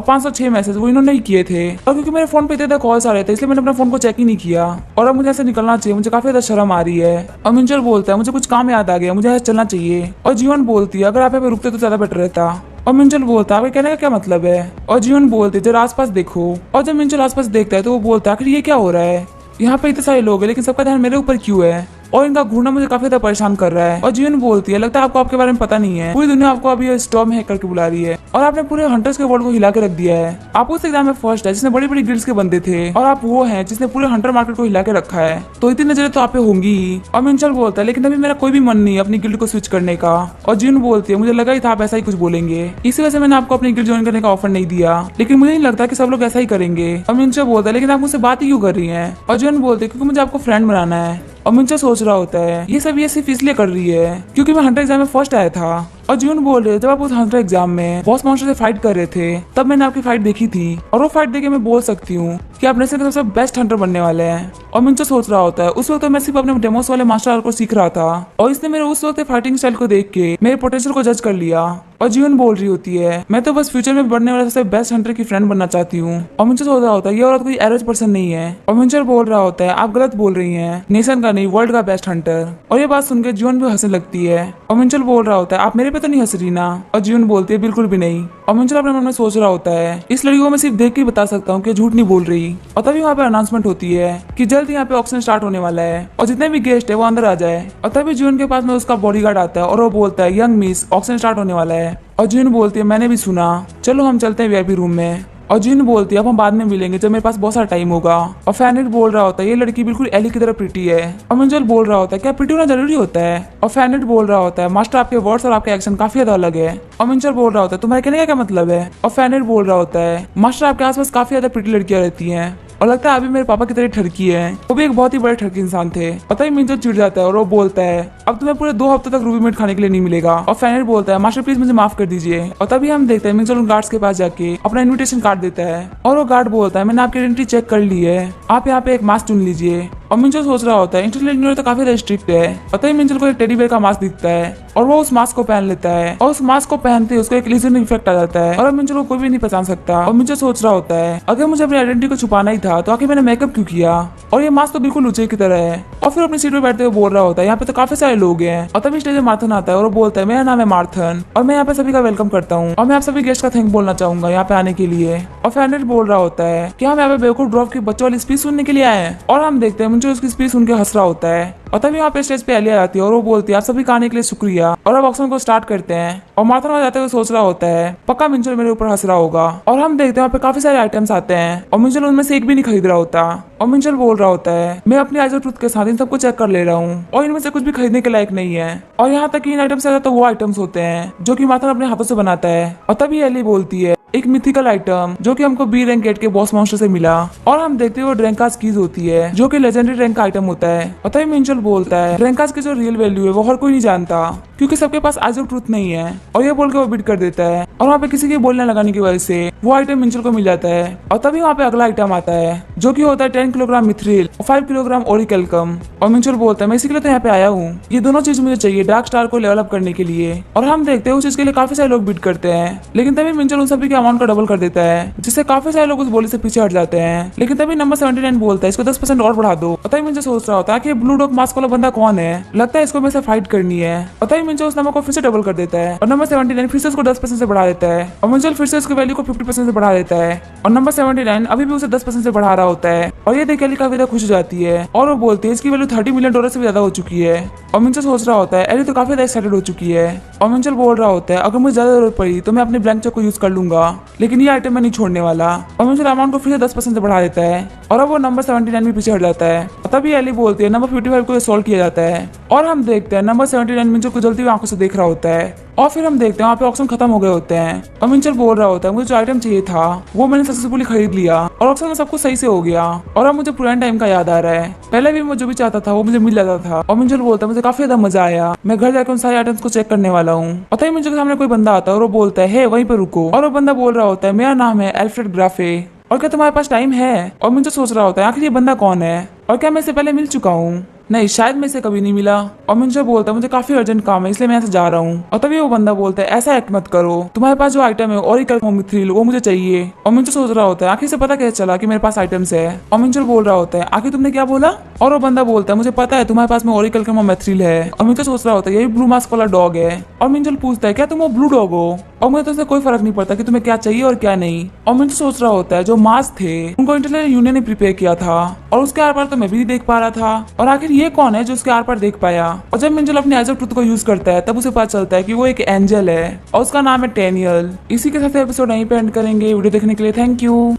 506 मैसेज वो इन्होंने ही किए थे। और क्योंकि मेरे फोन पे इतने कॉल्स आ रहे थे इसलिए मैंने अपना फोन को चेक ही नहीं किया और अब मुझे ऐसे निकलना चाहिए, मुझे काफी ज्यादा शर्म आ रही है। और मिंचल बोलता है मुझे कुछ काम याद आ गया, मुझे ऐसे चलना चाहिए। और जियोन बोलती है अगर आप यहाँ पे रुकते तो ज्यादा बेटर रहता। और मिंचल बोलता है आपके कहने का क्या मतलब है? और जियोन बोलती है जरा आसपास देखो। और जब मिंचल आसपास देखता है तो वो बोलता है आखिर ये क्या हो रहा है, यहाँ पे इतने सारे लोग हैं लेकिन सबका ध्यान मेरे ऊपर क्यों है और इनका घूरना मुझे काफी ज्यादा परेशान कर रहा है। और जियोन बोलती है लगता है आपको आपके बारे में पता नहीं है, पूरी दुनिया आपको अभी स्टॉर्म हैक करके बुला रही है और आपने पूरे हंटर्स के वर्ल्ड को हिला के रख दिया है। आप उस एग्जाम में फर्स्ट है जिसने बड़ी बड़ी गिल्ड्स के बंदे थे और आप वो हैं जिसने पूरे हंटर मार्केट को हिला के रखा है तो इतनी नजरें तो आप पे होंगी ही। और मिंचल बोलता है लेकिन अभी मेरा कोई भी मन नहीं अपनी गिल्ड को स्विच करने का। और जियोन बोलती है मुझे लगा ही था आप ऐसा ही कुछ बोलेंगे इसी वजह से मैंने आपको अपनी गिल्ड ज्वाइन करने का ऑफर नहीं दिया लेकिन मुझे नहीं लगता कि सब लोग ऐसा ही करेंगे। और मिंचल बोलता है लेकिन आप मुझसे बात ही क्यों कर रही हैं? और जियोन बोलते क्योंकि मुझे आपको फ्रेंड बनाना है। और मिंचल सोच रहा होता है ये सब ये सिर्फ इसलिए कर रही है क्योंकि मैं हंटर एग्जाम में फर्स्ट आया था। और जियोन बोल रहे जब आप उस हंटर एग्जाम में बॉस मॉन्स्टर से फाइट कर रहे थे तब मैंने आपकी फाइट देखी थी और वो फाइट देखे मैं बोल सकती हूँ कि आप नेशन के सबसे बेस्ट हंटर बनने वाले हैं। और मिंचल सोच रहा होता है उस वक्त तो मैं सिर्फ अपने डेमोस वाले मास्टर को सीख रहा था और इसने मेरे उस वक्त फाइटिंग स्टाइल को देख के मेरे पोटेंशियल को जज कर लिया। और जियोन बोल रही होती है मैं तो बस फ्यूचर में बनने वाले सबसे बेस्ट हंटर की फ्रेंड बनना चाहती हूँ। और मिंचल सोच रहा होता है ये औरत कोई एवरेज पर्सन नहीं है। और मिंचल बोल रहा होता है आप गलत बोल रही हैं, नेशन का नहीं वर्ल्ड का बेस्ट हंटर। और ये बात सुनकर जियोन भी हंसने लगती है। और मिंचल बोल रहा होता है आप मेरे पे तो नहीं हंस रही ना? और जियोन बोलती है बिल्कुल भी नहीं। और मिंचल अपने मन में सोच रहा होता है इस लड़की को मैं सिर्फ देख के बता सकता हूँ कि झूठ नहीं बोल रही। और तभी वहाँ पे अनाउंसमेंट होती है कि जल्द यहाँ पे ऑक्शन स्टार्ट होने वाला है और जितने भी गेस्ट है वो अंदर आ जाए। और तभी जियोन के पास में उसका बॉडीगार्ड आता है और वो बोलता है यंग मिस ऑक्शन स्टार्ट होने वाला है। और जियोन बोलती है मैंने भी सुना, चलो हम चलते हैं वीआईपी रूम में। और जिन बोलती है अब हम बाद में मिलेंगे जब मेरे पास बहुत सारा टाइम होगा। और फैनेट बोल रहा होता है ये लड़की बिल्कुल एली की तरह प्रीटी है। और मिंजल बोल रहा होता है क्या प्रीटी होना जरूरी होता है। और फैनेट बोल रहा होता है मास्टर आपके वर्ड्स और आपके एक्शन काफी ज्यादा अलग है। और मिंजल बोल रहा होता है तुम्हारे कहने का क्या मतलब है। और फैनेट बोल रहा होता है मास्टर आपके आसपास काफी ज्यादा प्रीटी लड़कियां रहती हैं और लगता है अभी मेरे पापा की तरह ठरकी है। वो भी एक बहुत ही बड़े ठरकी इंसान थे। पता ही मिंजल चिढ़ जाता है और वो बोलता है अब तुम्हें पूरे 2 हफ्ते तक रूबी मीट खाने के लिए नहीं मिलेगा। और फैनेट बोलता है मास्टर प्लीज मुझे माफ कर दीजिए। और तभी हम देखते हैं मिंजल उन गार्ड्स के पास जाके अपना इन्विटेशन कार्ड देता है और वो गार्ड बोलता है मैंने आपकी आइडेंटिटी चेक कर ली है, आप यहाँ पे एक मास्क चुन लीजिए। और मिंजल सोच रहा होता है इंटरनेट तो काफी ज्यादा स्ट्रिक्ट है। पता ही मिंजल को एक टेडी बेयर का मास्क दिखता है और वो उस मास्क को पहन लेता है और उस मास्क को पहनते ही उसको एक लिजन इफेक्ट आ जाता है और अब मिंजल को कोई भी नहीं पहचान सकता। और मिंजल सोच रहा होता है अगर मुझे अपनी आइडेंटिटी को छुपाना ही था तो आखिर मैंने मेकअप क्यों किया। और ये मास्क तो बिल्कुल लुचे की तरह है। और फिर अपनी सीट पे बैठते हुए बोल रहा होता है यहाँ पे तो काफी सारे लोग हैं। और तभी स्टेज में मार्थन आता है और वो बोलता है मेरा नाम है मार्थन और मैं यहाँ पे सभी का वेलकम करता हूँ और मैं आप सभी गेस्ट का थैंक बोलना चाहूंगा यहाँ पे आने के लिए। और फैनेट बोल रहा होता है कि हम यहाँ पे बेवकूफ ड्रॉप की बच्चों वाली स्पीच सुनने के लिए आए हैं। और हम देखते हैं मुझे उसकी स्पीच सुन के हंस रहा होता है। और तभी यहाँ पे स्टेज पे एलिया आती है और वो बोलती है आप सभी का आने के लिए शुक्रिया। और अब ऑक्शन को स्टार्ट करते हैं और मार्थन वहां जाते हुए सोच रहा होता है पक्का मिंजल मेरे ऊपर हंस रहा होगा। और हम देखते हैं वहाँ पे काफी सारे आइटम्स आते हैं और मिंजल उनमें से एक भी नहीं खरीद रहा होता। और मिंजल बोल रहा होता है मैं अपनी आइज ऑफ ट्रुथ के साथ इन सबको चेक कर ले रहा हूँ और इनमें से कुछ भी खरीदने के लायक नहीं है। और यहाँ तक कि इन आइटम से ज्यादा तो वो आइटम्स होते हैं जो कि मार्थन अपने हाथों से बनाता है। और तभी एली बोलती है एक मिथिकल आइटम जो कि हमको बी रैंक 8 के बॉस मॉन्स्टर से मिला। और हम देखते हैं वो ड्रैंकास कीज होती है जो कि लेजेंडरी रैंक का आइटम होता है। और तभी मिंजल बोलता है ड्रैंकास की जो रियल वैल्यू है वो हर कोई नहीं जानता क्योंकि सबके पास आइज ऑफ ट्रुथ नहीं है। और ये बोल के वो बिड कर देता है और वहाँ पे किसी के बोलने लगाने की वजह से वो आइटम मिंजल को मिल जाता है। और तभी वहाँ पे अगला आइटम आता है जो कि होता है 10 किलोग्राम मिथ्रिल और 5 किलोग्राम ओरिकलकम। और मिंजल बोलता है मैं इसी के लिए तो यहाँ पे आया हूँ, ये दोनों चीज मुझे चाहिए डार्क स्टार को लेवल अप करने के लिए। और हम देखते हैं उस चीज के लिए काफी सारे लोग बिड करते हैं लेकिन तभी मिंजल उन सभी के अमाउंट का डबल कर देता है जिससे काफी सारे लोग उस बोली से पीछे हट जाते हैं। लेकिन तभी नंबर 79 बोलता है इसको 10% और बढ़ा दो। और तभी मिंजल सोच रहा होता है कि ब्लू डॉग मास्क वाला बंदा कौन है, लगता है इसको मेरे से फाइट करनी है। और तभी मिंजल उस नंबर को फिर से डबल कर देता है और नंबर 79 फिर से उसको 10% से बढ़ा देता है। और मिंजल फिर से उसकी वैल्यू को 50% से बढ़ा देता है और नंबर 79 अभी भी उसे 10% से बढ़ा रहा होता है। और ये देख एली काफी ज्यादा खुश हो जाती है और वो बोलती है इसकी वैल्यू $30 मिलियन से भी ज्यादा हो चुकी है। और मिंजल सोच रहा होता है एली तो काफी ज्यादा एक्साइटेड हो चुकी है। और मिंजल बोल रहा होता है अगर मुझे ज्यादा जरूरत पड़ी तो मैं अपने ब्लैंक चेक को यूज कर लूंगा लेकिन ये आइटम मैं नहीं छोड़ने वाला। और मिंजल अमाउंट को फिर से 10% से बढ़ा देता है और अब वो नंबर 79 भी पीछे हट जाता है। तभी एली बोलती है नंबर 55 को सॉल्व किया जाता है। और हम देखते हैं नंबर 79 मिंजल को जलती हुई आंखों से देख रहा होता है। और फिर हम देखते हैं वहाँ पे ऑक्शन खत्म हो गए होते हैं और मिंजल बोल रहा होता है मुझे जो आइटम चाहिए था वो मैंने सक्सेसफुली खरीद लिया और ऑक्शन में सब कुछ सही से हो गया। और अब मुझे पुराने टाइम का याद आ रहा है, पहले भी मैं जो भी चाहता था वो मुझे मिल जाता था। और मिंजल बोलता है मुझे काफी ज्यादा मजा आया, मैं घर जाकर उन सारे आइटम्स को चेक करने वाला हूँ। और तभी मिंजल के सामने कोई बंदा आता है और वो बोलता है हे वहीं पे रुको। और वो बंदा बोल रहा होता है मेरा नाम है एल्फ्रेड ग्राफे और क्या तुम्हारे पास टाइम है। और मिंजल सोच रहा होता है आखिर ये बंदा कौन है और क्या मैं इससे पहले मिल चुका हूँ, नहीं शायद मैं इसे कभी नहीं मिला। और मिंजल बोलता है मुझे काफी अर्जेंट काम है इसलिए मैं यहाँ से जा रहा हूँ। और तभी वो बंदा बोलता है ऐसा एक्ट मत करो, तुम्हारे पास जो आइटम है ओरिकलकम मिथ्रिल वो मुझे चाहिए। और मिंजल सोच रहा होता है आखिर से पता कैसे चला कि मेरे पास आइटम्स है। और मिंजल बोल रहा होता है आखिर तुमने क्या बोला। और वो बंदा बोलता है मुझे पता है तुम्हारे पास में ओरिकलकम और मिथ्रिल है। और मिंजल सोच रहा होता है यही ब्लू मास्क वाला डॉग है। और मिंजल पूछता है क्या तुम वो ब्लू डॉग हो और मुझे तो इससे कोई फर्क नहीं पड़ता कि तुम्हें क्या चाहिए और क्या नहीं। और मिंजल सोच रहा होता है जो मास्क थे उनको इंटरनेशनल यूनियन ने प्रिपेयर किया था और उसके आर पार तो मैं भी नहीं देख पा रहा था और आखिर ये कौन है जो उसके आर पार देख पाया। और जब मिंजल अपने आइज ऑफ ट्रुथ को यूज करता है तब उसे पता चलता है कि वो एक एंजल है और उसका नाम है टेनियल। इसी के साथ एपिसोड यहीं पे एंड करेंगे। वीडियो देखने के लिए थैंक यू।